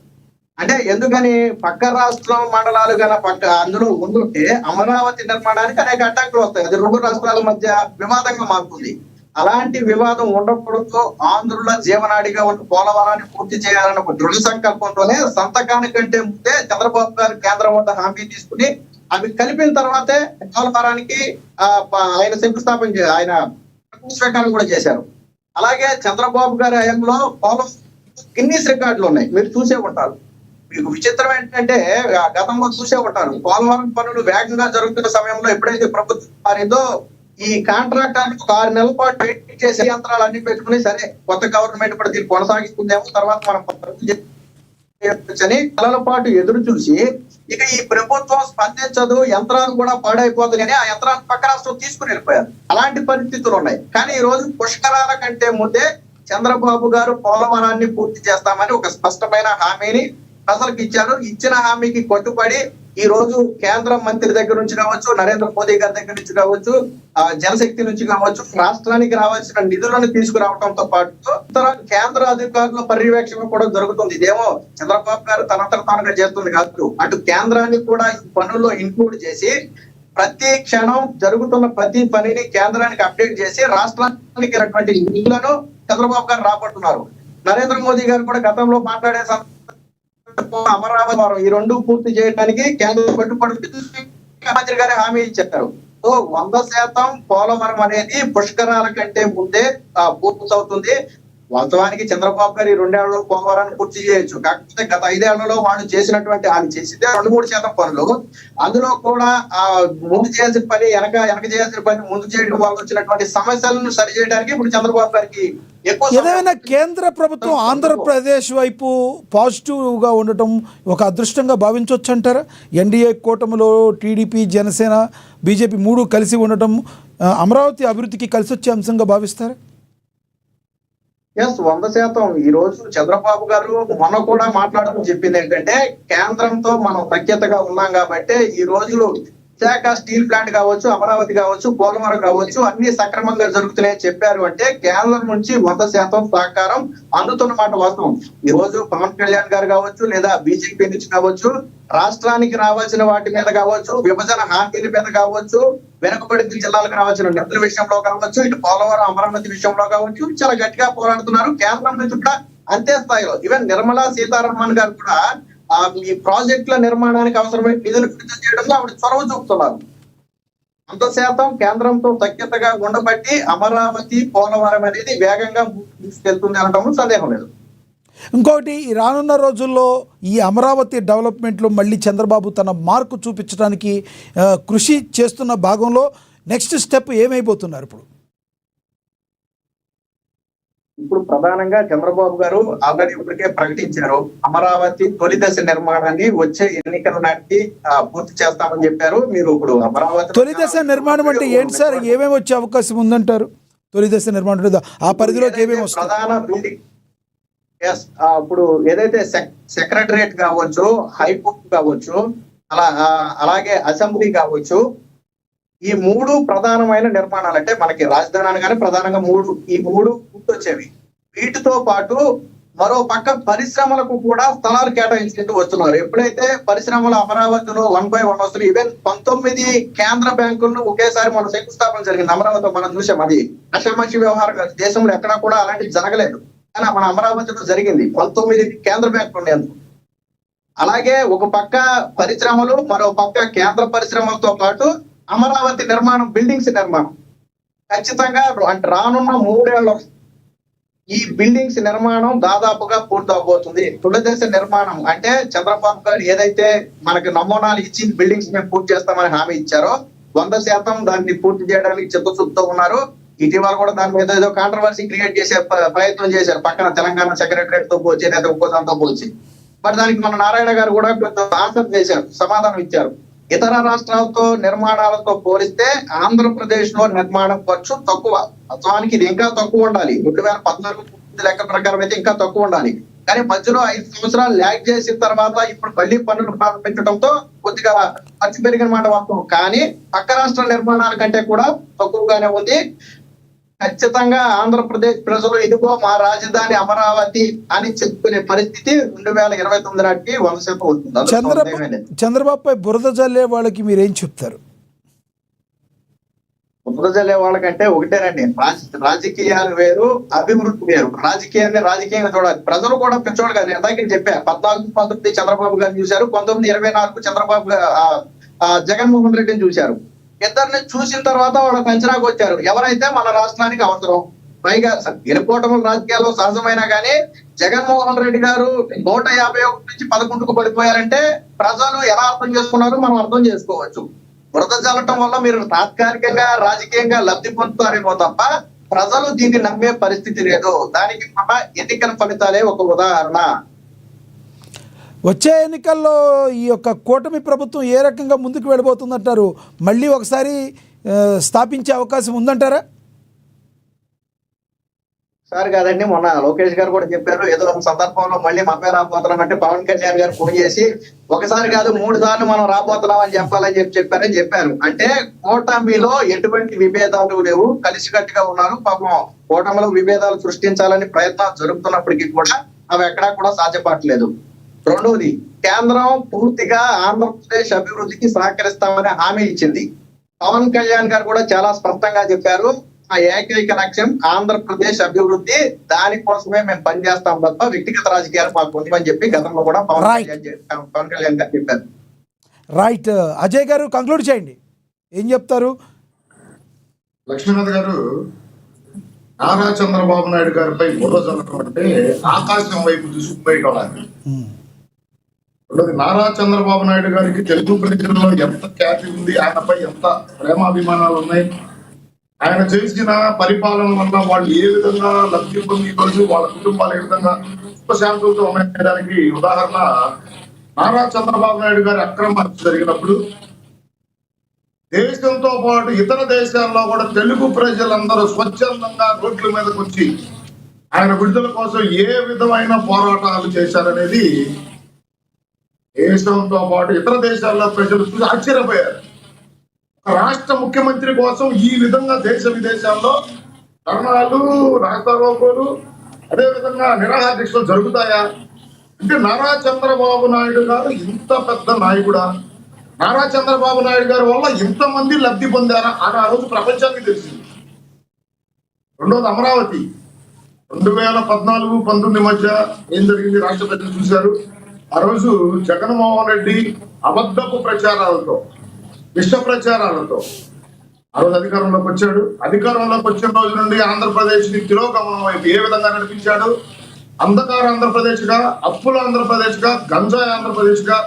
అంటే ఎందుకని? పక్క రాష్ట్రం మండలాలు గన అందులో ఉండుంటే అమరావతి నిర్మాణానికి అనేక అడ్డంకులు వస్తాయి. అది 2 రాష్ట్రాల మధ్య వివాదంగా మారుతుంది. అలాంటి వివాదం ఉండకూడదు, ఆంధ్రుల జీవనాడిగా ఉన్న పోలవరాన్ని పూర్తి చేయాలన్న ఒక దృఢ సంకల్పంతోనే సంతకానికంటే ముందే చంద్రబాబు గారు కేంద్రం వద్ద హామీ తీసుకుని అవి కలిపిన తర్వాతే పోలవరానికి ఆయన శంకుస్థాపన ఆయన స్వీకారం కూడా చేశారు. అలాగే చంద్రబాబు గారి హయాంలో పోలవరం గిన్నీస్ రికార్డులు ఉన్నాయి, మీరు చూసే ఉంటారు. మీకు విచిత్రం ఏంటంటే గతంలో చూసే ఉంటారు, పోలవరం పనులు వేగంగా జరుగుతున్న సమయంలో ఎప్పుడైతే ప్రభుత్వం మారిందో ఈ కాంట్రాక్టర్ ఒక 6 నెలల పాటు వెయిట్ చేసే యంత్రాలు అన్ని పెట్టుకుని, సరే కొత్త గవర్నమెంట్ కూడా దీన్ని కొనసాగిస్తుందేమో, తర్వాత మనం అని నెలల పాటు ఎదురు చూసి ఇక ఈ ప్రభుత్వం స్పందించదు, యంత్రాలు కూడా పాడైపోతుందని ఆ యంత్రాన్ని పక్క రాష్ట్రం తీసుకుని వెళ్ళిపోయారు. అలాంటి పరిస్థితులు ఉన్నాయి. కానీ ఈ రోజు పుష్కరాల కంటే ముందే చంద్రబాబు గారు పోలవరాన్ని పూర్తి చేస్తామని ఒక స్పష్టమైన హామీని ప్రజలకు ఇచ్చారు. ఇచ్చిన హామీకి కట్టుబడి ఈ రోజు కేంద్ర మంత్రి దగ్గర నుంచి కావచ్చు, నరేంద్ర మోదీ గారి దగ్గర నుంచి కావచ్చు, జనశక్తి నుంచి కావచ్చు, రాష్ట్రానికి రావాల్సిన నిధులను తీసుకురావడంతో పాటు కేంద్ర అధికారుల పర్యవేక్షణ కూడా జరుగుతుంది. ఇదేమో చంద్రబాబు గారు తనంతట తానుగా చేస్తుంది కాదు, అటు కేంద్రాన్ని కూడా ఈ పనుల్లో ఇంక్లూడ్ చేసి ప్రతి క్షణం జరుగుతున్న ప్రతి పనిని కేంద్రానికి అప్డేట్ చేసి రాష్ట్రానికి నిధులను చంద్రబాబు గారు రాబట్టున్నారు. నరేంద్ర మోదీ గారు కూడా గతంలో మాట్లాడే అమరావతి ఈ 2 పూర్తి చేయడానికి కేంద్రం పట్టుబడి మంత్రి గారే హామీ ఇచ్చారు. సో 100% పోలవరం అనేది పుష్కరాల కంటే ముందే పూర్తవుతుంది. వాస్తవానికి చంద్రబాబు గారు ఈ 2 ఏళ్లలో పోలవరాన్ని పూర్తి చేయొచ్చు. కాకపోతే గత 5 ఏళ్లలో వాళ్ళు చేసినటువంటి ఆయన చేసిందే 2-3% పనులు. అందులో కూడా ముందు చేయాల్సిన పని వెనక చేయాల్సిన పని ముందు చేయడం వల్ల వచ్చినటువంటి సమస్యలను సరి చేయడానికి ఇప్పుడు చంద్రబాబు గారికి ఏదైనా కేంద్ర ప్రభుత్వం ఆంధ్రప్రదేశ్ వైపు పాజిటివ్గా ఉండటం ఒక అదృష్టంగా భావించవచ్చు అంటారా? ఎన్డీఏ కూటమిలో టీడీపీ, జనసేన, బీజేపీ 3 కలిసి ఉండటం అమరావతి అభివృద్ధికి కలిసి వచ్చే అంశంగా భావిస్తారా? 100%. ఈ రోజు చంద్రబాబు గారు మొన్న కూడా మాట్లాడుతూ చెప్పింది ఏంటంటే, కేంద్రంతో మనం సఖ్యతగా ఉన్నాం కాబట్టి ఈ రోజులు విశాఖ స్టీల్ ప్లాంట్ కావచ్చు, అమరావతి కావచ్చు, పోలవరం కావచ్చు అన్ని సక్రమంగా జరుగుతున్నాయని చెప్పారు. అంటే కేంద్రం నుంచి 100% సహకారం అందుతున్న మాట వాస్తవం. ఈ రోజు పవన్ కళ్యాణ్ గారు కావచ్చు, లేదా బీజేపీ నుంచి కావచ్చు, రాష్ట్రానికి రావాల్సిన వాటి మీద కావచ్చు, విభజన హామీల మీద కావచ్చు, వెనుకబడిన జిల్లాలకు రావాల్సిన నిధుల విషయంలో కావచ్చు, ఇటు పోలవరం అమరావతి విషయంలో కావచ్చు చాలా గట్టిగా పోరాడుతున్నారు. కేంద్రం నుంచి కూడా అంతే స్థాయిలో ఈవెన్ నిర్మలా సీతారామన్ గారు కూడా ఈ ప్రాజెక్టుల నిర్మాణానికి అవసరమైన నిధులు విడుదల చేయడంలో ఆవిడ చొరవ చూపుతున్నారు. 100% కేంద్రంతో సఖ్యతగా ఉండబట్టి అమరావతి, పోలవరం అనేది వేగంగా తీసుకెళ్తుంది అనడంలో సందేహం లేదు. ఇంకొకటి, రానున్న రోజుల్లో ఈ అమరావతి డెవలప్మెంట్లో మళ్ళీ చంద్రబాబు తన మార్కు చూపించడానికి కృషి చేస్తున్న భాగంలో నెక్స్ట్ స్టెప్ ఏమైపోతున్నారు? ఇప్పుడు ప్రధానంగా చంద్రబాబు గారు ఆల్రెడీ ఇప్పటికే ప్రకటించారు, అమరావతి తొలి దశ నిర్మాణాన్ని వచ్చే ఎన్నికల నాటికి పూర్తి చేస్తామని చెప్పారు. మీరు ఇప్పుడు అమరావతి తొలి దశ నిర్మాణం అంటే ఏంటి సార్? ఏమేమి వచ్చే అవకాశం ఉందంటారు? తొలి దశ నిర్మాణం ఆ పరిధిలోకి ఏమేమి వస్తాయి? ప్రధాన బిల్డింగ్ ఇప్పుడు ఏదైతే సెక్రటరియట్ కావచ్చు, హైకోర్టు కావచ్చు, అలాగే అసెంబ్లీ కావచ్చు, ఈ 3 ప్రధానమైన నిర్మాణాలు. అంటే మనకి రాజధాని అనగానే ప్రధానంగా ఈ 3 గుర్తొచ్చేవి. వీటితో పాటు మరో పక్క పరిశ్రమలకు కూడా స్థలాలు కేటాయించుకుంటూ వస్తున్నారు. ఎప్పుడైతే పరిశ్రమలు అమరావతిలో 1/1 వస్తున్నాయి, ఈవెన్ 19 కేంద్ర బ్యాంకులను ఒకేసారి మన శంకుస్థాపన జరిగింది అమరావతిలో. మనం చూసాం, అది అషామాషి వ్యవహారం కాదు, దేశంలో ఎక్కడా కూడా అలాంటివి జరగలేదు. కానీ మన అమరావతిలో జరిగింది. 19 కేంద్ర బ్యాంకులు ఉండేందుకు. అలాగే ఒక పక్క పరిశ్రమలు, మరో పక్క కేంద్ర పరిశ్రమలతో పాటు అమరావతి నిర్మాణం, బిల్డింగ్స్ నిర్మాణం ఖచ్చితంగా అంటే రానున్న 3 ఏళ్ల ఈ బిల్డింగ్స్ నిర్మాణం దాదాపుగా పూర్తి అవబోతుంది. తొలి దశ నిర్మాణం అంటే చంద్రబాబు గారు ఏదైతే మనకి నమూనాలు ఇచ్చి బిల్డింగ్స్ మేము పూర్తి చేస్తామని హామీ ఇచ్చారో 100% దాన్ని పూర్తి చేయడానికి చిత్తశుద్ధితో ఉన్నారు. ఇటీవల కూడా దాని మీద ఏదో కాంట్రవర్సీ క్రియేట్ చేసే ప్రయత్నం చేశారు, పక్కన తెలంగాణ సెక్రటరియట్ తో పోల్చి, లేదా ఒక్కోదాంతో పోల్చి. బట్ దానికి మన నారాయణ గారు కూడా ఆన్సర్ చేశారు, సమాధానం ఇచ్చారు. ఇతర రాష్ట్రాలతో నిర్మాణాలతో పోలిస్తే ఆంధ్రప్రదేశ్ లో నిర్మాణం ఖర్చు తక్కువ. వాస్తవానికి ఇది ఇంకా తక్కువ ఉండాలి. 2014 లెక్క ప్రకారం అయితే ఇంకా తక్కువ ఉండాలి. కానీ మధ్యలో 5 సంవత్సరాలు ల్యాగ్ చేసిన తర్వాత ఇప్పుడు మళ్ళీ పన్నులు ప్రారంభించడంతో కొద్దిగా ఖర్చు పెరిగిన మాట వాస్తవం. కానీ పక్క రాష్ట్ర నిర్మాణాల కంటే కూడా తక్కువగానే ఉంది. ఖచ్చితంగా ఆంధ్రప్రదేశ్ ప్రజలు ఇదిగో మా రాజధాని అమరావతి అని చెప్పుకునే పరిస్థితి 2029 నాటికి 100% అవుతుంది. చంద్రబాబుపై బురద జల్లే వాళ్ళకి మీరేం చెప్తారు? బురద జల్లే వాళ్ళకంటే ఒకటేనండి, రాజకీయాలు వేరు, అభివృద్ధి వేరు. రాజకీయంగా చూడాలి. ప్రజలు కూడా పెంచోడు కాదు. ఎందాక చెప్పారు, 14-19 చంద్రబాబు గారిని చూశారు, 19-24 చంద్రబాబు జగన్మోహన్ రెడ్డిని చూశారు. ఇద్దరిని చూసిన తర్వాత వాళ్ళకి అంచనాకు వచ్చారు ఎవరైతే మన రాష్ట్రానికి అవసరం. పైగా గెలుపోవటం రాజకీయాల్లో సహజమైనా కానీ జగన్మోహన్ రెడ్డి గారు 151 నుంచి 11కు పడిపోయారంటే ప్రజలు ఎలా అర్థం చేసుకున్నారో మనం అర్థం చేసుకోవచ్చు. బురద చల్లటం వల్ల మీరు తాత్కాలికంగా రాజకీయంగా లబ్ధి పొందుతారేమో తప్ప ప్రజలు దీన్ని నమ్మే పరిస్థితి లేదు. దానికి మన ఎన్నికల ఫలితాలే ఒక ఉదాహరణ. వచ్చే ఎన్నికల్లో ఈ యొక్క కూటమి ప్రభుత్వం ఏ రకంగా ముందుకు వెళ్ళబోతుందంటారు? మళ్ళీ ఒకసారి స్థాపించే అవకాశం ఉందంటారా? సార్ కాదండి, మొన్న లోకేష్ గారు కూడా చెప్పారు, ఏదో ఒక సందర్భంలో మళ్ళీ మనమే రాబోతున్నాం అంటే పవన్ కళ్యాణ్ గారు ఫోన్ చేసి ఒకసారి కాదు 3 సార్లు మనం రాబోతున్నాం అని చెప్పాలని చెప్పారు. అంటే కూటమిలో ఎటువంటి విభేదాలు లేవు, కలిసికట్టుగా ఉన్నారు. పాపం కూటమిలో విభేదాలు సృష్టించాలని ప్రయత్నాలు జరుగుతున్నప్పటికీ కూడా అవి ఎక్కడా కూడా సాధ్యపడలేదు. రెండోది, కేంద్రం పూర్తిగా ఆంధ్రప్రదేశ్ అభివృద్ధికి సహకరిస్తామని హామీ ఇచ్చింది. పవన్ కళ్యాణ్ గారు కూడా చాలా స్పష్టంగా చెప్పారు, ఆ ఏకైక లక్ష్యం ఆంధ్రప్రదేశ్ అభివృద్ధి, దానికోసమే మేము పనిచేస్తాం తప్ప వ్యక్తిగత రాజకీయాలు మాకు ఉందని చెప్పి గతంలో కూడా పవన్ కళ్యాణ్ గారు చెప్పారు. రైట్. అజయ్ గారు కంక్లూడ్ చేయండి, ఏం చెప్తారు? లక్ష్మీనాథ్ గారు, నారా చంద్రబాబు నాయుడు గారిపై బుర్ర చల్లటం అంటే ఆకాశం వైపు చూసిపోయటం. రెండోది, నారా చంద్రబాబు నాయుడు గారికి తెలుగు ప్రజల్లో ఎంత ఖ్యాతి ఉంది, ఆయనపై ఎంత ప్రేమాభిమానాలు ఉన్నాయి, ఆయన చేసిన పరిపాలన వల్ల వాళ్ళు ఏ విధంగా లబ్ధి పొంది ఈరోజు వాళ్ళ కుటుంబాలు ఏ విధంగా సుఖశాంతులతో ఉండడానికి ఉదాహరణ నారా చంద్రబాబు నాయుడు గారి అక్రమ అరెస్టు జరిగినప్పుడు దేశంతో పాటు ఇతర దేశాల్లో కూడా తెలుగు ప్రజలందరూ స్వచ్ఛందంగా రోడ్ల మీదకి వచ్చి ఆయన విడుదల కోసం ఏ విధమైన పోరాటాలు చేశారనేది దేశంతో పాటు ఇతర దేశాల్లో ప్రజలు చూసి ఆశ్చర్యపోయారు. రాష్ట్ర ముఖ్యమంత్రి కోసం ఈ విధంగా దేశ విదేశాల్లో ధర్నాలు, రాస్తారోకోలు, అదే విధంగా నిరాహార దీక్షలు జరుగుతాయా? అంటే నారా చంద్రబాబు నాయుడు గారు ఇంత పెద్ద నాయకుడా? నారా చంద్రబాబు నాయుడు గారి వల్ల ఇంతమంది లబ్ధి పొందారా అని ఆ రోజు ప్రపంచానికి తెలిసింది. రెండోది, అమరావతి 2014-19 మధ్య ఏం జరిగింది రాష్ట్ర ప్రజలు చూశారు. ఆ రోజు జగన్మోహన్ రెడ్డి అబద్ధపు ప్రచారాలతో, విష ప్రచారాలతో ఆ రోజు అధికారంలోకి వచ్చాడు. అధికారంలోకి వచ్చిన రోజు నుండి ఆంధ్రప్రదేశ్ ని తిరోగమనం వైపు ఏ విధంగా నడిపించాడు? అంధకార ఆంధ్రప్రదేశ్ గా, అప్పుల ఆంధ్రప్రదేశ్ గా, గంజాయి ఆంధ్రప్రదేశ్ గా,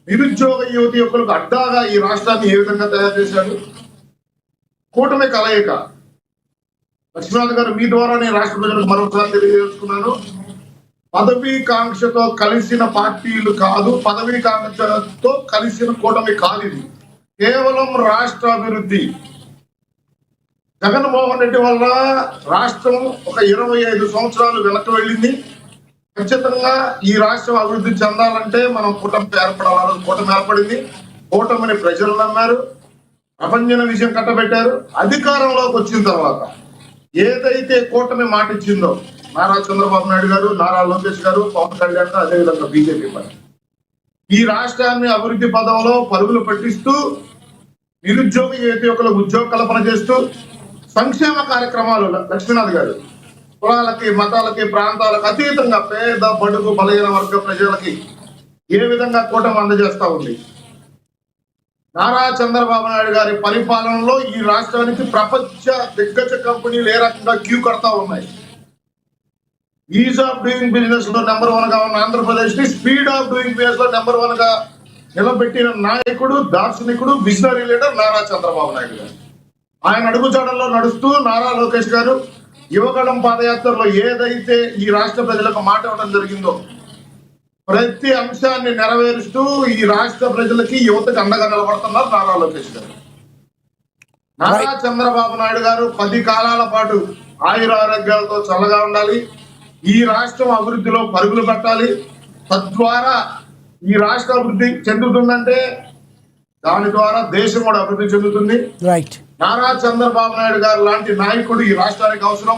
నిరుద్యోగ యువతి యువకులకు అడ్డాగా ఈ రాష్ట్రాన్ని ఏ విధంగా తయారు చేశాడు? కూటమి కలయిక. లక్ష్మీనాథ్ గారు, మీ ద్వారా నేను రాష్ట్ర ప్రజలకు మరొకసారి తెలియజేసుకున్నాను, పదవీ కాంక్షతో కలిసిన పార్టీలు కాదు, పదవీ కాంక్షతో కలిసిన కూటమి కాదు. ఇది కేవలం రాష్ట్ర అభివృద్ధి. జగన్మోహన్ రెడ్డి వల్ల రాష్ట్రం ఒక 25 సంవత్సరాలు వెనక్కి వెళ్ళింది. ఖచ్చితంగా ఈ రాష్ట్రం అభివృద్ధి చెందాలంటే మనం కూటమి ఏర్పడాలి. కూటమి ఏర్పడింది, కూటమిని ప్రజలు నమ్మారు, ప్రపంచ విజయం కట్టబెట్టారు. అధికారంలోకి వచ్చిన తర్వాత ఏదైతే కూటమి మాట ఇచ్చిందో నారా చంద్రబాబు నాయుడు గారు, నారా లోకేష్ గారు, పవన్ కళ్యాణ్ గారు, అదేవిధంగా బీజేపీ పార్టీ ఈ రాష్ట్రాన్ని అభివృద్ధి పదంలో పరుగులు పట్టిస్తూ, నిరుద్యోగ యువకులకు ఉద్యోగ కల్పన చేస్తూ, సంక్షేమ కార్యక్రమాలు లక్ష్మీనాథ్ గారు కులాలకి, మతాలకి, ప్రాంతాలకు అతీతంగా పేద, బడుగు, బలహీన వర్గ ప్రజలకి ఏ విధంగా కూటమి అందజేస్తా ఉంది. నారా చంద్రబాబు నాయుడు గారి పరిపాలనలో ఈ రాష్ట్రానికి ప్రపంచ దిగ్గజ కంపెనీలు ఏ రకంగా క్యూ కడతా ఉన్నాయి. ఈజ్ ఆఫ్ డూయింగ్ బిజినెస్ లో నెంబర్ 1 గా ఉన్న ఆంధ్రప్రదేశ్ ని స్పీడ్ ఆఫ్ డూయింగ్ బిజినెస్ లో నెంబర్ 1 గా నిలబెట్టిన నాయకుడు, దార్శనికుడు, విజనరీ లీడర్ నారా చంద్రబాబు నాయుడు గారు. ఆయన అడుగుజాడల్లో నడుస్తూ నారా లోకేష్ గారు యువగళం పాదయాత్రలో ఏదైతే ఈ రాష్ట్ర ప్రజలకు మాట ఇవ్వడం జరిగిందో ప్రతి అంశాన్ని నెరవేరుస్తూ ఈ రాష్ట్ర ప్రజలకి, యువతకి అండగా నిలబడుతున్నారు నారా లోకేష్ గారు. నారా చంద్రబాబు నాయుడు గారు 10 కాలాల పాటు ఆయురారోగ్యాలతో చల్లగా ఉండాలి. ఈ రాష్ట్రం అభివృద్ధిలో పరుగులు పెట్టాలి. తద్వారా ఈ రాష్ట్ర అభివృద్ధి చెందుతుందంటే దాని ద్వారా దేశం కూడా అభివృద్ధి చెందుతుంది. రైట్. నారా చంద్రబాబు నాయుడు గారు లాంటి నాయకుడు ఈ రాష్ట్రానికి అవసరం.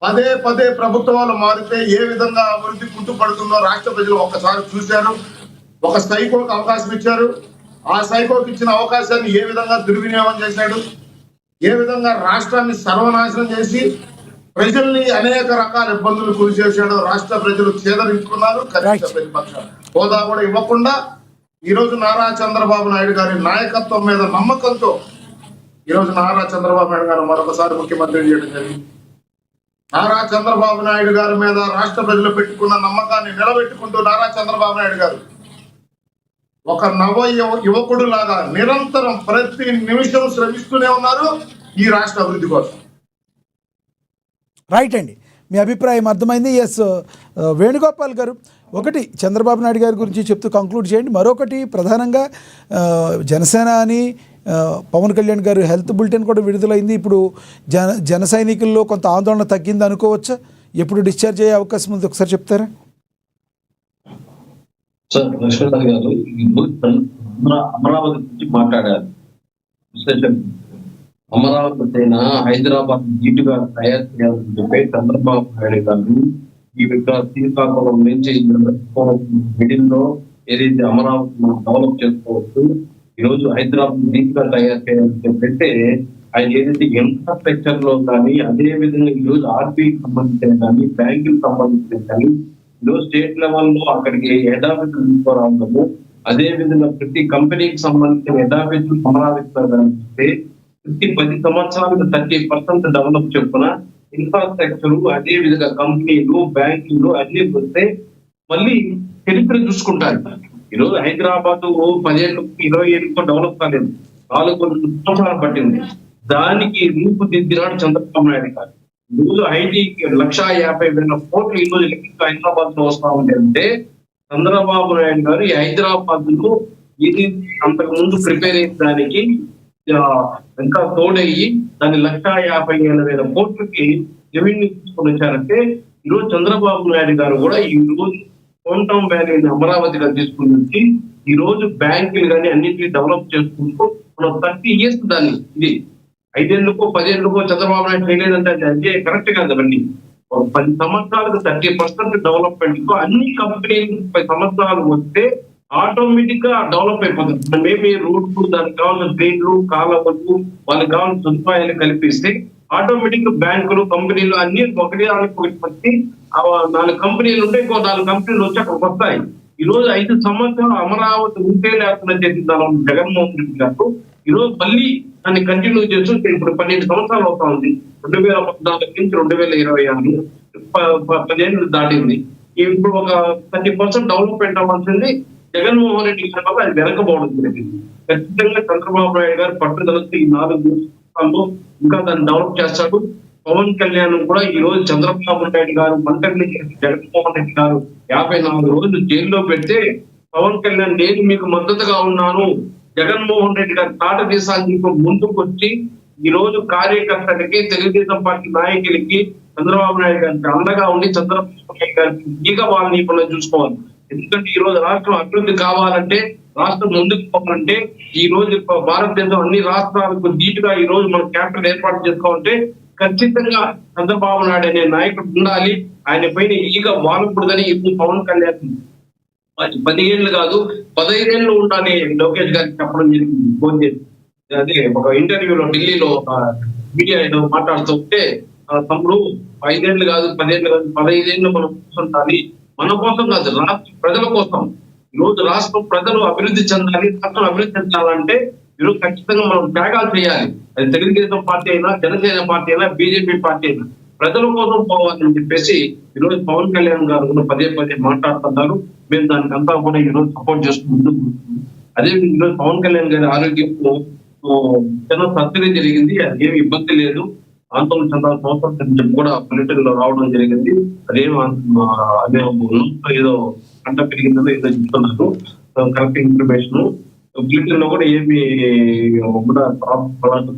పదే పదే ప్రభుత్వాలు మారితే ఏ విధంగా అభివృద్ధి కుంటుపడుతుందో రాష్ట్ర ప్రజలు ఒక్కసారి చూశారు. ఒక సైకోకి అవకాశం ఇచ్చారు. ఆ సైకోకి ఇచ్చిన అవకాశాన్ని ఏ విధంగా దుర్వినియోగం చేశాడు, ఏ విధంగా రాష్ట్రాన్ని సర్వనాశనం చేసి ప్రజల్ని అనేక రకాల ఇబ్బందులు గురి చేశాడు. రాష్ట్ర ప్రజలు చేదరించుకున్నారు. కనీస ప్రతిపక్ష హోదా కూడా ఇవ్వకుండా ఈ రోజు నారా చంద్రబాబు నాయుడు గారి నాయకత్వం మీద నమ్మకంతో ఈ రోజు నారా చంద్రబాబు నాయుడు గారు మరొకసారి ముఖ్యమంత్రి చేయడం జరిగింది. నారా చంద్రబాబు నాయుడు గారి మీద రాష్ట్ర ప్రజలు పెట్టుకున్న నమ్మకాన్ని నిలబెట్టుకుంటూ నారా చంద్రబాబు నాయుడు గారు ఒక యువకుడు లాగా నిరంతరం ప్రతి నిమిషం శ్రమిస్తూనే ఉన్నారు ఈ రాష్ట్ర అభివృద్ధి కోసం. రైట్ అండి, మీ అభిప్రాయం అర్థమైంది. ఎస్ వేణుగోపాల్ గారు, ఒకటి చంద్రబాబు నాయుడు గారి గురించి చెప్తూ కంక్లూడ్ చేయండి. మరొకటి ప్రధానంగా జనసేన అని పవన్ కళ్యాణ్ గారు హెల్త్ బులెటిన్ కూడా విడుదలైంది. ఇప్పుడు జన సైనికుల్లో కొంత ఆందోళన తగ్గింది అనుకోవచ్చా? ఎప్పుడు డిశ్చార్జ్ అయ్యే అవకాశం ఉంది ఒకసారి చెప్తారా? సార్ లక్ష్మీనాథ్ గారు అమరావతి గురించి మాట్లాడారు. అమరావతి అయినా హైదరాబాద్ నీటుగా తయారు చేయాలని చెప్పి చంద్రబాబు నాయుడు గారు ఈ శ్రీకాకుళం నుంచి మిడిల్ లో ఏదైతే అమరావతి మనం డెవలప్ చేసుకోవచ్చు, ఈ రోజు హైదరాబాద్ నీట్ గా తయారు చేయాలని చెప్పేస్తే ఆయన ఏదైతే ఇన్ఫ్రాస్ట్రక్చర్ లో కానీ, అదే విధంగా ఈ రోజు ఆర్బీఐకి సంబంధించిన కానీ, బ్యాంకులకు సంబంధించిన కానీ, ఈరోజు స్టేట్ లెవెల్లో అక్కడికి హెడ్ ఆఫీసులు తీసుకురావడము, అదే విధంగా ప్రతి కంపెనీకి సంబంధించిన హెడ్ ఆఫీసులు అమరావతి ప్రతి 10 సంవత్సరాలకు 30% డెవలప్ చెప్పున ఇన్ఫ్రాస్ట్రక్చర్, అదే విధంగా కంపెనీలు, బ్యాంకులు అన్ని వస్తే మళ్ళీ చరిత్ర చూసుకుంటారు. ఈరోజు హైదరాబాద్ 10 ఏళ్ళకు 20 ఏళ్ళకు డెవలప్ కాలేదు, 4 సంవత్సరాలు పట్టింది. దానికి రూపుదిద్దినాడు చంద్రబాబు నాయుడు గారు. ఈరోజు ఐటీకి 1,50,000 కోట్లు ఈ రోజు హైదరాబాద్ లో వస్తా ఉంది అంటే చంద్రబాబు నాయుడు గారు ఈ హైదరాబాద్ లో ఇది అంతకు ముందు ప్రిపేర్ అయిన దానికి ఇంకా తోడయ్యి దాన్ని 1,50,000 కోట్లకి రెవెన్యూ తీసుకొని వచ్చారంటే ఈరోజు చంద్రబాబు నాయుడు గారు కూడా ఈ రోజు హోమ్టౌన్ వ్యాలీని అమరావతిగా తీసుకుని వచ్చి ఈ రోజు బ్యాంకులు కానీ అన్నింటినీ డెవలప్ చేసుకుంటూ మనం 30 years దాన్ని ఇది 5 ఏళ్ళకో 10 ఏళ్ళకో చంద్రబాబు నాయుడు చేయలేదంటే అదే కరెక్ట్ కాదండి. 10 సంవత్సరాలకు 30% డెవలప్మెంట్ తో అన్ని కంపెనీలు 10 సంవత్సరాలు వస్తే ఆటోమేటిక్ గా డెవలప్ అయిపోతుంది. మేబీ రోడ్లు, దానికి కావాల్సిన ట్రైన్లు, కాలువలు, వాళ్ళకి కావాల్సిన సదుపాయాలు కల్పిస్తే ఆటోమేటిక్ బ్యాంకులు, కంపెనీలు అన్ని ఒకటి వచ్చి 4 కంపెనీలు ఉంటే ఇంకో 4 కంపెనీలు వచ్చి అక్కడికి వస్తాయి. ఈ రోజు 5 సంవత్సరాలు అమరావతి ఉంటే లేకుండా చేసిన జగన్మోహన్ రెడ్డి గారు ఈ రోజు మళ్ళీ దాన్ని కంటిన్యూ చేస్తూ ఇప్పుడు 12 సంవత్సరాలు అవుతా ఉంది. 2014 నుంచి 2026 10 ఏళ్ళు దాటింది. ఇప్పుడు ఒక 30% డెవలప్మెంట్ అవ్వాల్సింది జగన్మోహన్ రెడ్డి గారి వల్ల అది వెనకపోవడం జరిగింది. ఖచ్చితంగా చంద్రబాబు నాయుడు గారు పట్టుదలతో ఈ 4 సంవత్సరాల్లో ఇంకా దాన్ని డెవలప్ చేస్తాడు. పవన్ కళ్యాణ్ కూడా ఈ రోజు చంద్రబాబు నాయుడు గారు మంత్రిని జగన్మోహన్ రెడ్డి గారు 54 రోజులు జైల్లో పెడితే పవన్ కళ్యాణ్ నేను మీకు మద్దతుగా ఉన్నాను, జగన్మోహన్ రెడ్డి గారు తాట దేశానికి ముందుకు వచ్చి ఈ రోజు కార్యకర్తలకి, తెలుగుదేశం పార్టీ నాయకులకి చంద్రబాబు నాయుడు గారికి అండగా ఉండి చంద్రబాబు నాయుడు గారికి ఈగ వాళ్ళని ఇప్పుడు చూసుకోవాలి. ఎందుకంటే ఈ రోజు రాష్ట్రం అభివృద్ధి కావాలంటే, రాష్ట్రం ముందుకు పోవాలంటే, ఈ రోజు భారతదేశం అన్ని రాష్ట్రాలకు ధీటుగా ఈ రోజు మనం క్యాపిటల్ ఏర్పాటు చేసుకోవాలంటే ఖచ్చితంగా చంద్రబాబు నాయుడు అనే నాయకుడు ఉండాలి. ఆయన పైన ఈగ వాలకూడదని ఇప్పుడు పవన్ కళ్యాణ్ 10 ఏళ్ళు కాదు 15 ఏళ్ళు ఉండాలి లోకేష్ గారికి చెప్పడం జరిగింది. ఫోన్ చేసి అదే ఒక ఇంటర్వ్యూలో ఢిల్లీలో మీడియా మాట్లాడుతుంటే, తమ్ముడు 5 ఏళ్ళు కాదు 10 ఏళ్ళు కాదు 15 ఏళ్ళు మనం కూర్చుంటాలి, మన కోసం కాదు రాష్ట్ర ప్రజల కోసం. ఈ రోజు రాష్ట్రం ప్రజలు అభివృద్ధి చెందాలి, రాష్ట్రం అభివృద్ధి చెందాలంటే ఈరోజు ఖచ్చితంగా మనం త్యాగాలు చేయాలి. అది తెలుగుదేశం పార్టీ అయినా, జనసేన పార్టీ అయినా, బీజేపీ పార్టీ అయినా ప్రజల కోసం పోవాలని చెప్పేసి ఈ రోజు పవన్ కళ్యాణ్ గారు పదే మాట్లాడుతున్నారు. మేము దానికి అంతా కూడా ఈ రోజు సపోర్ట్ చేసుకుంటూ, అదే ఈ రోజు పవన్ కళ్యాణ్ గారి ఆరోగ్యం చిన్న సర్జరీ జరిగింది, అది ఏమి ఇబ్బంది లేదు, ఆందోళన చెందాల్సిన అవసరం చెప్పి కూడా బులెటిన్ లో రావడం జరిగింది. అదే ఏదో పంట పెరిగిందో ఏదో చెప్తున్నారు, కరెక్ట్ ఇన్ఫర్మేషన్. బులెటిన్ లో కూడా ఏమి కూడా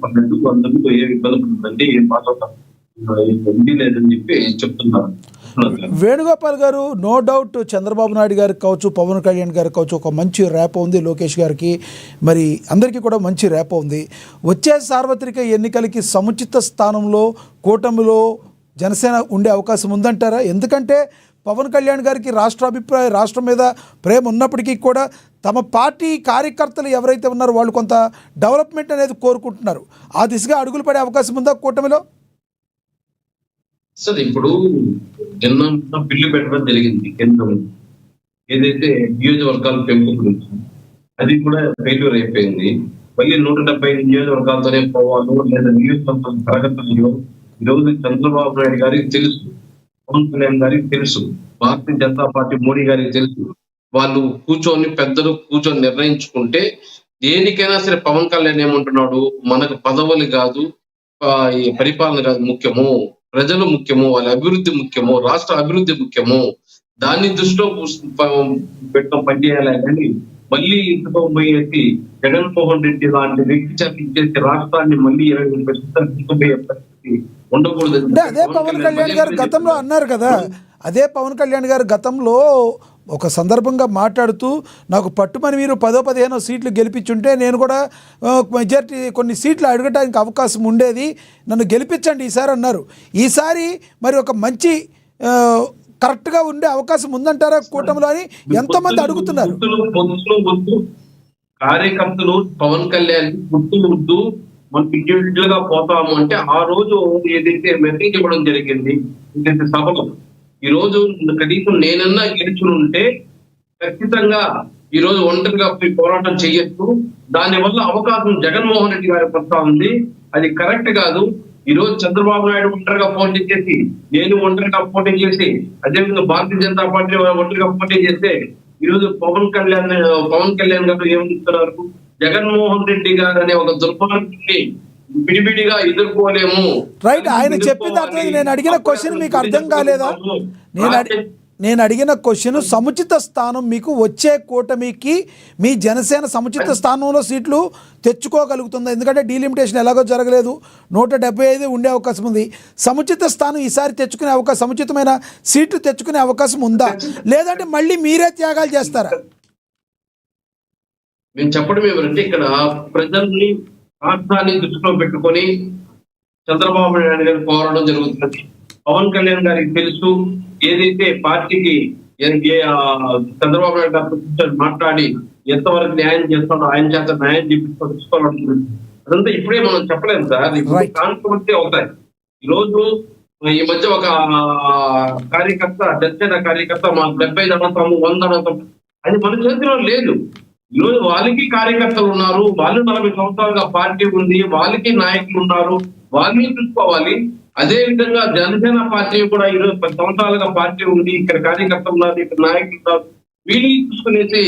పడలేదు, అందుకు ఏమి ఇబ్బంది పడుతుందండి, ఏం బాధ లేదని చెప్పి చెప్తున్నారు. వేణుగోపాల్ గారు, నో డౌట్ చంద్రబాబు నాయుడు గారికి కావచ్చు, పవన్ కళ్యాణ్ గారికి కావచ్చు ఒక మంచి ర్యాప్ ఉంది, లోకేష్ గారికి మరి అందరికీ కూడా మంచి ర్యాప్ ఉంది. వచ్చే సార్వత్రిక ఎన్నికలకి సముచిత స్థానంలో కూటమిలో జనసేన ఉండే అవకాశం ఉందంటారా? ఎందుకంటే పవన్ కళ్యాణ్ గారికి రాష్ట్రం మీద ప్రేమ ఉన్నప్పటికీ కూడా తమ పార్టీ కార్యకర్తలు ఎవరైతే ఉన్నారో వాళ్ళు కొంత డెవలప్మెంట్ అనేది కోరుకుంటున్నారు. ఆ దిశగా అడుగులు పడే అవకాశం ఉందా కూటమిలో? సార్ ఇప్పుడు నిన్న బిల్లు పెట్టడం జరిగింది కేంద్రం, ఏదైతే నియోజకవర్గాల పెంపు గురించి, అది కూడా ఫెయిల్యూర్ అయిపోయింది. మళ్ళీ 170 నియోజకవర్గాలతోనే పోవాలో లేదా నియోజకవర్గాలు తరగతులు ఈరోజు చంద్రబాబు నాయుడు గారికి తెలుసు, పవన్ కళ్యాణ్ గారికి తెలుసు, భారతీయ జనతా పార్టీ మోడీ గారికి తెలుసు. వాళ్ళు పెద్దలు కూర్చొని నిర్ణయించుకుంటే దేనికైనా సరే పవన్ కళ్యాణ్ ఏమంటున్నాడు, మనకు పదవులు కాదు, ఈ పరిపాలన కాదు ముఖ్యము, ప్రజలు ముఖ్యము, వాళ్ళ అభివృద్ధి ముఖ్యము, రాష్ట్ర అభివృద్ధి ముఖ్యము, దాన్ని దృష్టిలో పెట్టడం పనిచేయాలి. కానీ మళ్ళీ ఇంతతో పోయేసి జగన్మోహన్ రెడ్డి లాంటి వ్యక్తి చేసి రాష్ట్రాన్ని మళ్ళీ 25% తీసుకుపోయే పరిస్థితి ఉండకూడదు. అంటే అదే పవన్ కళ్యాణ్ గారు గతంలో అన్నారు కదా, అదే పవన్ కళ్యాణ్ గారు గతంలో ఒక సందర్భంగా మాట్లాడుతూ నాకు పట్టుమని మీరు 10-15 సీట్లు గెలిపించుంటే నేను కూడా మెజార్టీ కొన్ని సీట్లు అడగడానికి అవకాశం ఉండేది, నన్ను గెలిపించండి ఈసారి అన్నారు. ఈసారి మరి ఒక మంచి కరెక్ట్గా ఉండే అవకాశం ఉందంటారా కూటమిలో అని ఎంతమంది అడుగుతున్నారు. కార్యకర్తలు పవన్ కళ్యాణ్ గుర్తు మనం ఇండివిజువల్ గా పోతాము అంటే ఆ రోజు ఏదైతే మెసేజ్ ఇవ్వడం జరిగింది ఏదైతే సభలో, ఈ రోజు కనీసం నేనన్నా గెలుచుని ఉంటే ఖచ్చితంగా ఈ రోజు ఒంటరిగా పోరాటం చేయొచ్చు, దాని వల్ల అవకాశం జగన్మోహన్ రెడ్డి గారికి వస్తా ఉంది, అది కరెక్ట్ కాదు. ఈ రోజు చంద్రబాబు నాయుడు ఒంటరిగా పోటీ చేసి, నేను ఒంటరిగా పోటీ చేసి, అదేవిధంగా భారతీయ జనతా పార్టీ ఒంటరిగా పోటీ చేస్తే ఈ రోజు పవన్ కళ్యాణ్ గారు ఏమంటున్నారు, జగన్మోహన్ రెడ్డి గారు అనే ఒక దుర్మార్గుడిని విడివిడిగా ఎదుర్కోలేము. రైట్, ఆయన చెప్పింది అర్థం. నేను అడిగిన క్వశ్చన్ మీకు అర్థం కాలేదా? నేను అడిగిన క్వశ్చన్ సముచిత స్థానం మీకు వచ్చే కూటమికి మీ జనసేన సముచిత స్థానంలో సీట్లు తెచ్చుకోగలుగుతుందా? ఎందుకంటే డీలిమిటేషన్ ఎలాగో జరగలేదు, 175 ఉండే అవకాశం ఉంది. సముచిత స్థానం ఈసారి తెచ్చుకునే అవకాశం, సముచితమైన సీట్లు తెచ్చుకునే అవకాశం ఉందా, లేదంటే మళ్ళీ మీరే త్యాగాలు చేస్తారా? మేము చెప్పడం ఏమంటే ఇక్కడ ప్రజల్ని రాష్ట్రాన్ని దృష్టిలో పెట్టుకొని చంద్రబాబు నాయుడు గారు పోరాటం జరుగుతున్నది. పవన్ కళ్యాణ్ గారికి తెలుసు ఏదైతే పార్టీకి చంద్రబాబు నాయుడు గారు మాట్లాడి ఎంతవరకు న్యాయం చేస్తాడో ఆయన చేత న్యాయం తీసుకోవడం అదంతా ఇప్పుడే మనం చెప్పలేము సార్, కాన్ఫరెన్స్ అవుతాయి. ఈ రోజు ఈ మధ్య ఒక కార్యకర్త, జనసేన కార్యకర్త మా 70 అనతాము 100 అనతాము, అది మన చేతిలో లేదు. ఈ రోజు వాళ్ళకి కార్యకర్తలు ఉన్నారు, వాళ్ళు 40 సంవత్సరాలుగా పార్టీ ఉంది, వాళ్ళకి నాయకులు ఉన్నారు, వాళ్ళని చూసుకోవాలి. అదే విధంగా జనసేన పార్టీ కూడా ఈరోజు 10 సంవత్సరాలుగా పార్టీ ఉంది, ఇక్కడ కార్యకర్తలు ఉన్నారు, ఇక్కడ నాయకులు ఉన్నారు, వీళ్ళని చూసుకునేసి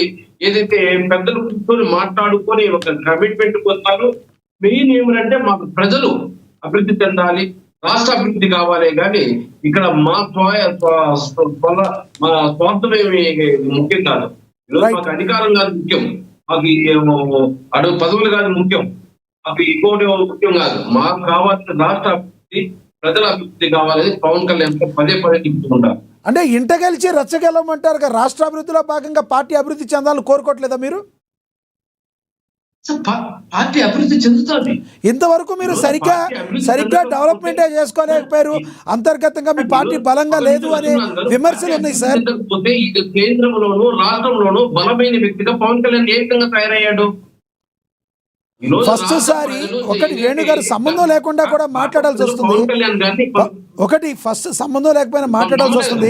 ఏదైతే పెద్దలు కూర్చొని మాట్లాడుకొని ఒక కమిట్మెంట్ పొందారు. మెయిన్ ఏమంటే మాకు ప్రజలు అభివృద్ధి చెందాలి, రాష్ట్ర అభివృద్ధి కావాలి, కానీ ఇక్కడ మా స్వార్థమేమి ముఖ్యం కాదు. ఈరోజు మాకు అధికారం కాదు ముఖ్యం, మాకు అడుగు పదవులు కాదు ముఖ్యం, మాకు ఇంకోటి ముఖ్యం కాదు. మాకు కావాల్సిన రాష్ట్ర అభివృద్ధి, ప్రజల అభివృద్ధి కావాలని పవన్ కళ్యాణ్ పదే చెప్తుంటారు. అంటే ఇంట గెలిచి రచ్చగెలవమంటారు కదా, రాష్ట్ర అభివృద్ధిలో భాగంగా పార్టీ అభివృద్ధి చెందాలని కోరుకోవట్లేదా మీరు? పార్టీ అభివృద్ధి చెందుతుంది. ఇంతవరకు మీరు సరిగ్గా డెవలప్మెంటే చేసుకోలేకపోయారు, అంతర్గతంగా మీ పార్టీ బలంగా లేదు అనే విమర్శలు ఉన్నాయి సార్. కేంద్రంలోనూ రాష్ట్రంలోనూ బలమైన వ్యక్తిగా పవన్ కళ్యాణ్ ఏ విధంగా తయారయ్యాడు? ఫస్ట్ సారి ఒకటి వేణుగారు సంబంధం లేకుండా కూడా మాట్లాడాల్సి వస్తుంది, ఒకటి ఫస్ట్ సంబంధం లేకపోయినా మాట్లాడాల్సి వస్తుంది.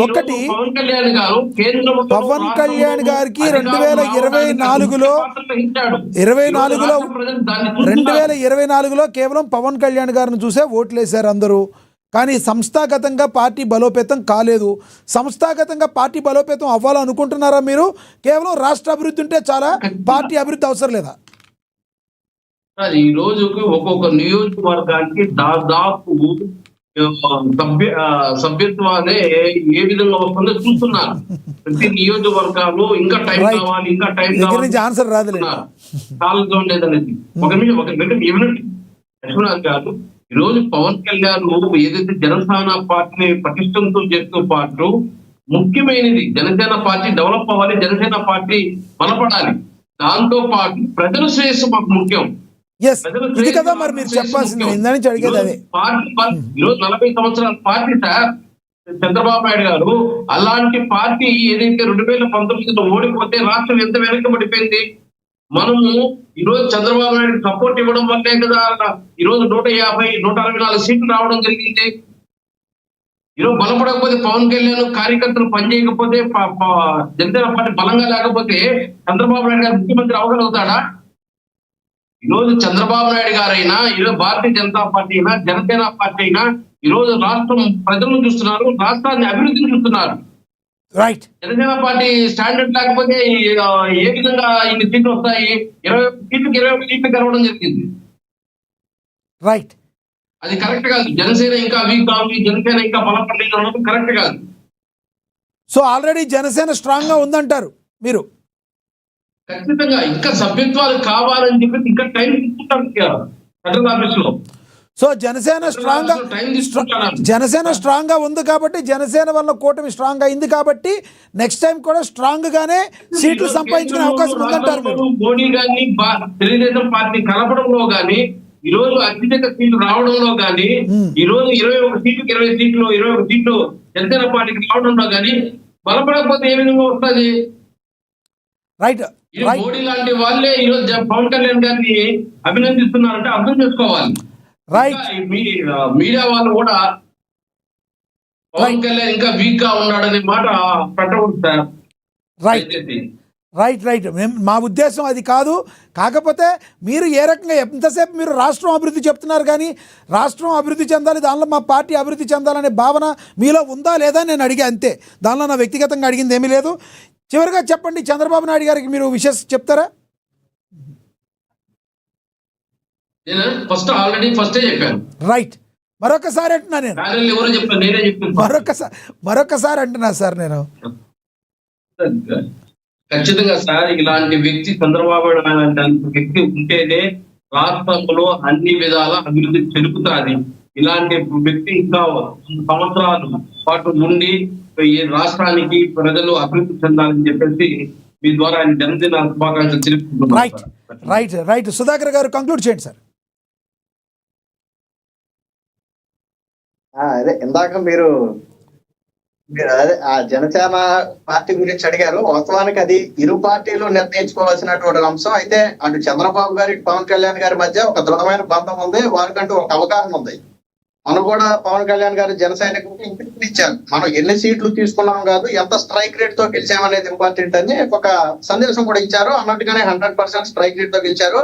ఒకటి పవన్ కళ్యాణ్ గారికి 2024లో కేవలం పవన్ కళ్యాణ్ గారిని చూసే ఓట్లేశారు అందరూ. కానీ సంస్థాగతంగా పార్టీ బలోపేతం కాలేదు. సంస్థాగతంగా పార్టీ బలోపేతం అవ్వాలనుకుంటున్నారా మీరు? కేవలం రాష్ట్ర అభివృద్ధి ఉంటే చాలా, పార్టీ అభివృద్ధి అవసరం లేదా? ఈ రోజుకి ఒక్కొక్క నియోజకవర్గానికి దాదాపు సభ్యత్వాలే ఏ విధంగా వస్తుందో చూస్తున్నారు. ప్రతి నియోజకవర్గాలు ఇంకా టైం కావాలి, ఇంకా టైం కావాలి, ఆన్సర్ రాదు కాలంతో లేదనేది. ఒక నిమిషం ఏమిటండి లక్ష్మణరాజు గారు, ఈ రోజు పవన్ కళ్యాణ్ ఏదైతే జనసేన పార్టీని పటిష్టంతో చేస్తూ పాటు ముఖ్యమైనది జనసేన పార్టీ డెవలప్ అవ్వాలి, జనసేన పార్టీ బలపడాలి, దాంతో పాటు ప్రజల శ్రేయస్సు మాకు ముఖ్యం. ఇది కదా మరి మీరు చెప్పాల్సింది, ఇందని అడిగేది అదే. ఈరోజు 40 సంవత్సరాల పార్టీ సార్ చంద్రబాబు నాయుడు గారు, అలాంటి పార్టీ ఏదైతే 2019లో ఓడిపోతే రాష్ట్రం ఎంత వెనకబడిపోయింది. మనము ఈరోజు చంద్రబాబు నాయుడు సపోర్ట్ ఇవ్వడం వల్లే కదా ఈరోజు 150-164 సీట్లు రావడం జరిగింది. ఈరోజు బలపడకపోతే పవన్ కళ్యాణ్ కార్యకర్తలు పనిచేయకపోతే, జనసేన పార్టీ బలంగా లేకపోతే చంద్రబాబు నాయుడు గారు ముఖ్యమంత్రి అవ్వగలుగుతాడా? ఈరోజు చంద్రబాబు నాయుడు గారైనా, ఈరోజు భారతీయ జనతా పార్టీ అయినా, జనసేన పార్టీ అయినా ఈరోజు రాష్ట్రం ప్రజలను చూస్తున్నారు, రాష్ట్రాన్ని అభివృద్ధిని చూస్తున్నారు. రైట్. జనసేన పార్టీ స్టాండర్డ్ లేకపోతే ఏ విధంగా ఇన్ని సీట్లు వస్తాయి? 21 సీట్లు గెలవడం జరిగింది. రైట్. అది కరెక్ట్ కాదు. జనసేన ఇంకా వీక్ కావాలి, జనసేన ఇంకా బలపడలేదు, కరెక్ట్ కాదు. సో ఆల్రెడీ జనసేన స్ట్రాంగ్ గా ఉందంటారు మీరు? ఖచ్చితంగా ఇంకా సభ్యత్వాలు కావాలని చెప్పి ఇంకా టైం తీసుకుంటారు ఫెడరల్ ఆఫీస్ లో. సో జనసేన స్ట్రాంగ్ గా ఉంది కాబట్టి, జనసేన వల్ల కూటమి స్ట్రాంగ్ అయింది కాబట్టి నెక్స్ట్ టైం కూడా స్ట్రాంగ్ గానే సీట్లు సంపాదించుకునే అవకాశం ఉందంటారు మీరు? మోడీ గాని తెలుగుదేశం పార్టీ కలపడంలో గాని, ఈ రోజు అత్యధిక సీట్లు రావడంలో గాని, ఈ రోజు 21 సీట్లకు 20 సీట్లు 21 సీట్లు జనసేన పార్టీకి రావడంలో గాని బలపడకపోతే ఏ విధంగా వస్తుంది? రైట్. మోడీ లాంటి వాళ్ళే ఈ రోజు పవన్ కళ్యాణ్ గారిని అభినందిస్తున్నారంటే అర్థం చేసుకోవాలి. రైట్. మీడియా వాళ్ళు కూడా పవన్ కళ్యాణ్ ఇంకా వీక్ గా ఉన్నాడనే మాట పెట్టకూడదు సార్. Right right right. మా ఉద్దేశం అది కాదు. కాకపోతే మీరు ఏ రకంగా ఎంతసేపు మీరు రాష్ట్రం అభివృద్ధి చెప్తున్నారు, కానీ రాష్ట్రం అభివృద్ధి చెందాలి, దానిలో మా పార్టీ అభివృద్ధి చెందాలనే భావన మీలో ఉందా లేదా నేను అడిగా అంతే. దానిలో నా వ్యక్తిగతంగా అడిగింది ఏమీ లేదు. చివరిగా చెప్పండి, చంద్రబాబు నాయుడు గారికి మీరు విషయం చెప్తారా? ఫస్టే చెప్పాను. రైట్. మరొకసారి అంటున్నా నేను, మరొకసారి అంటున్నా సార్ నేను. ఖచ్చితంగా సార్, ఇలాంటి వ్యక్తి చంద్రబాబు నాయుడు వ్యక్తి ఉంటేనే రాష్ట్రంలో అన్ని విధాల అభివృద్ధి చెరుపుతుంది. ఇలాంటి వ్యక్తి ఇంకా సంవత్సరాలు పాటు ఉండి ఈ రాష్ట్రానికి ప్రజలు అభివృద్ధి చెందాలని చెప్పేసి మీ ద్వారా ఆయన జన్మదిన శుభాకాంక్షలు తెలుపుకుంటున్నాను. Right right right. సుధాకర్ గారు కంక్లూడ్ చేయండి సార్. అదే ఇందాక మీరు అదే ఆ జనసేన పార్టీ గురించి అడిగారు. వాస్తవానికి అది ఇరు పార్టీలు నిర్ణయించుకోవాల్సినటువంటి అంశం. అయితే అటు చంద్రబాబు గారి పవన్ కళ్యాణ్ గారి మధ్య ఒక దృఢమైన బంధం ఉంది, వారికంటూ ఒక అవగాహన ఉంది. మనం కూడా పవన్ కళ్యాణ్ గారు జనసైనికు ఇచ్చారు. మనం ఎన్ని సీట్లు తీసుకున్నాం కాదు, ఎంత స్ట్రైక్ రేట్ తో గెలిచామనేది ఇంపార్టెంట్ అని ఒక సందేశం కూడా ఇచ్చారు. అన్నట్టుగానే 100% స్ట్రైక్ రేట్ తో గెలిచారు.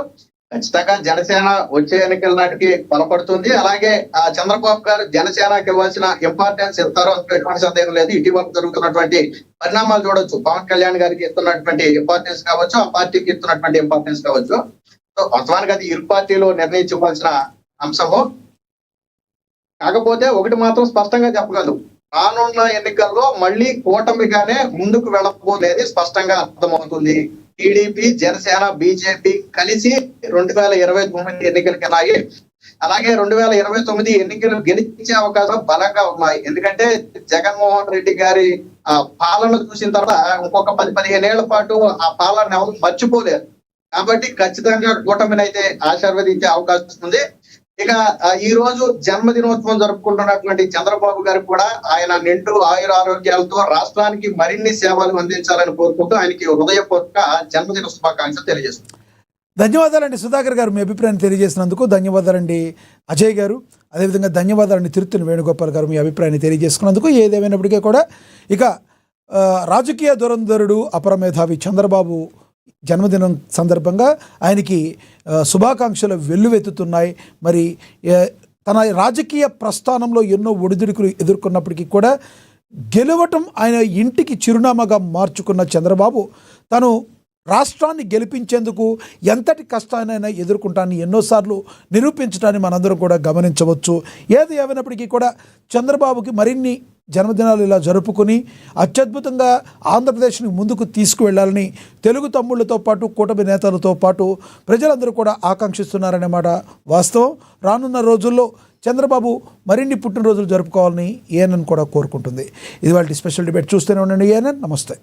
ఖచ్చితంగా జనసేన వచ్చే ఎన్నికల నాటికి బలపడుతుంది. అలాగే ఆ చంద్రబాబు గారు జనసేనకి ఇవ్వాల్సిన ఇంపార్టెన్స్ ఇస్తారో ఎటువంటి సందేహం లేదు. ఇటీవల జరుగుతున్నటువంటి పరిణామాలు చూడొచ్చు. పవన్ కళ్యాణ్ గారికి ఇస్తున్నటువంటి ఇంపార్టెన్స్ కావచ్చు, ఆ పార్టీకి ఇస్తున్నటువంటి ఇంపార్టెన్స్ కావచ్చు. సో వాస్తవానికి అది ఇరు పార్టీలు నిర్ణయించుకోవాల్సిన అంశము. కాకపోతే ఒకటి మాత్రం స్పష్టంగా చెప్పగలదు, రానున్న ఎన్నికల్లో మళ్ళీ కూటమిగానే ముందుకు వెళ్ళబోలేదు స్పష్టంగా అర్థమవుతుంది. టీడీపీ, జనసేన, బీజేపీ కలిసి 2029 ఎన్నికలకెళ్ళాయి. అలాగే 2029 ఎన్నికలు గెలిచే అవకాశం బలంగా ఉన్నాయి. ఎందుకంటే జగన్మోహన్ రెడ్డి గారి ఆ పాలన చూసిన తర్వాత ఇంకొక 10-15 ఏళ్ల పాటు ఆ పాలన ఎవరు మర్చిపోలేరు. కాబట్టి ఖచ్చితంగా కూటమిని అయితే ఆశీర్వదించే అవకాశం ఉంది. ఇక ఈ రోజు జన్మదినోత్సవం జరుపుకుంటున్నటువంటి చంద్రబాబు గారు కూడా ఆయన నిండు ఆయురారోగ్యాలతో రాష్ట్రానికి మరిన్ని సేవలు అందించాలని కోరుకుంటూ ఆయనకి హృదయపూర్వక జన్మదిన శుభాకాంక్షలు తెలియజేస్తున్నాను. ధన్యవాదాలండి సుధాకర్ గారు, మీ అభిప్రాయాన్ని తెలియజేసినందుకు. ధన్యవాదాలండి అజయ్ గారు, అదేవిధంగా ధన్యవాదాలండి తిరుత్తూరి వేణుగోపాల్ గారు, మీ అభిప్రాయాన్ని తెలియజేసుకున్నందుకు. ఏదేమైనప్పటికీ కూడా ఇక రాజకీయ దురంధరుడు అపరమేధావి చంద్రబాబు జన్మదినం సందర్భంగా ఆయనకి శుభాకాంక్షలు వెల్లువెత్తుతున్నాయి. మరి తన రాజకీయ ప్రస్థానంలో ఎన్నో ఒడిదుడుకులు ఎదుర్కొన్నప్పటికీ కూడా గెలవటం ఆయన ఇంటికి చిరునామాగా మార్చుకున్న చంద్రబాబు తను రాష్ట్రాన్ని గెలిపించేందుకు ఎంతటి కష్టాన్నైనా ఎదుర్కొంటానని ఎన్నోసార్లు నిరూపించడాన్ని మనందరం కూడా గమనించవచ్చు. ఏది ఏమైనప్పటికీ కూడా చంద్రబాబుకి మరిన్ని జన్మదినాలు ఇలా జరుపుకుని అత్యద్భుతంగా ఆంధ్రప్రదేశ్ని ముందుకు తీసుకువెళ్లాలని తెలుగు తమ్ముళ్లతో పాటు కూటమి నేతలతో పాటు ప్రజలందరూ కూడా ఆకాంక్షిస్తున్నారనే మాట వాస్తవం. రానున్న రోజుల్లో చంద్రబాబు మరిన్ని పుట్టినరోజులు జరుపుకోవాలని ఏఎన్ఎన్ కూడా కోరుకుంటుంది. ఇది వాళ్ళ స్పెషల్ డిబేట్. చూస్తూనే ఉండండి ఏఎన్ఎన్. నమస్తే.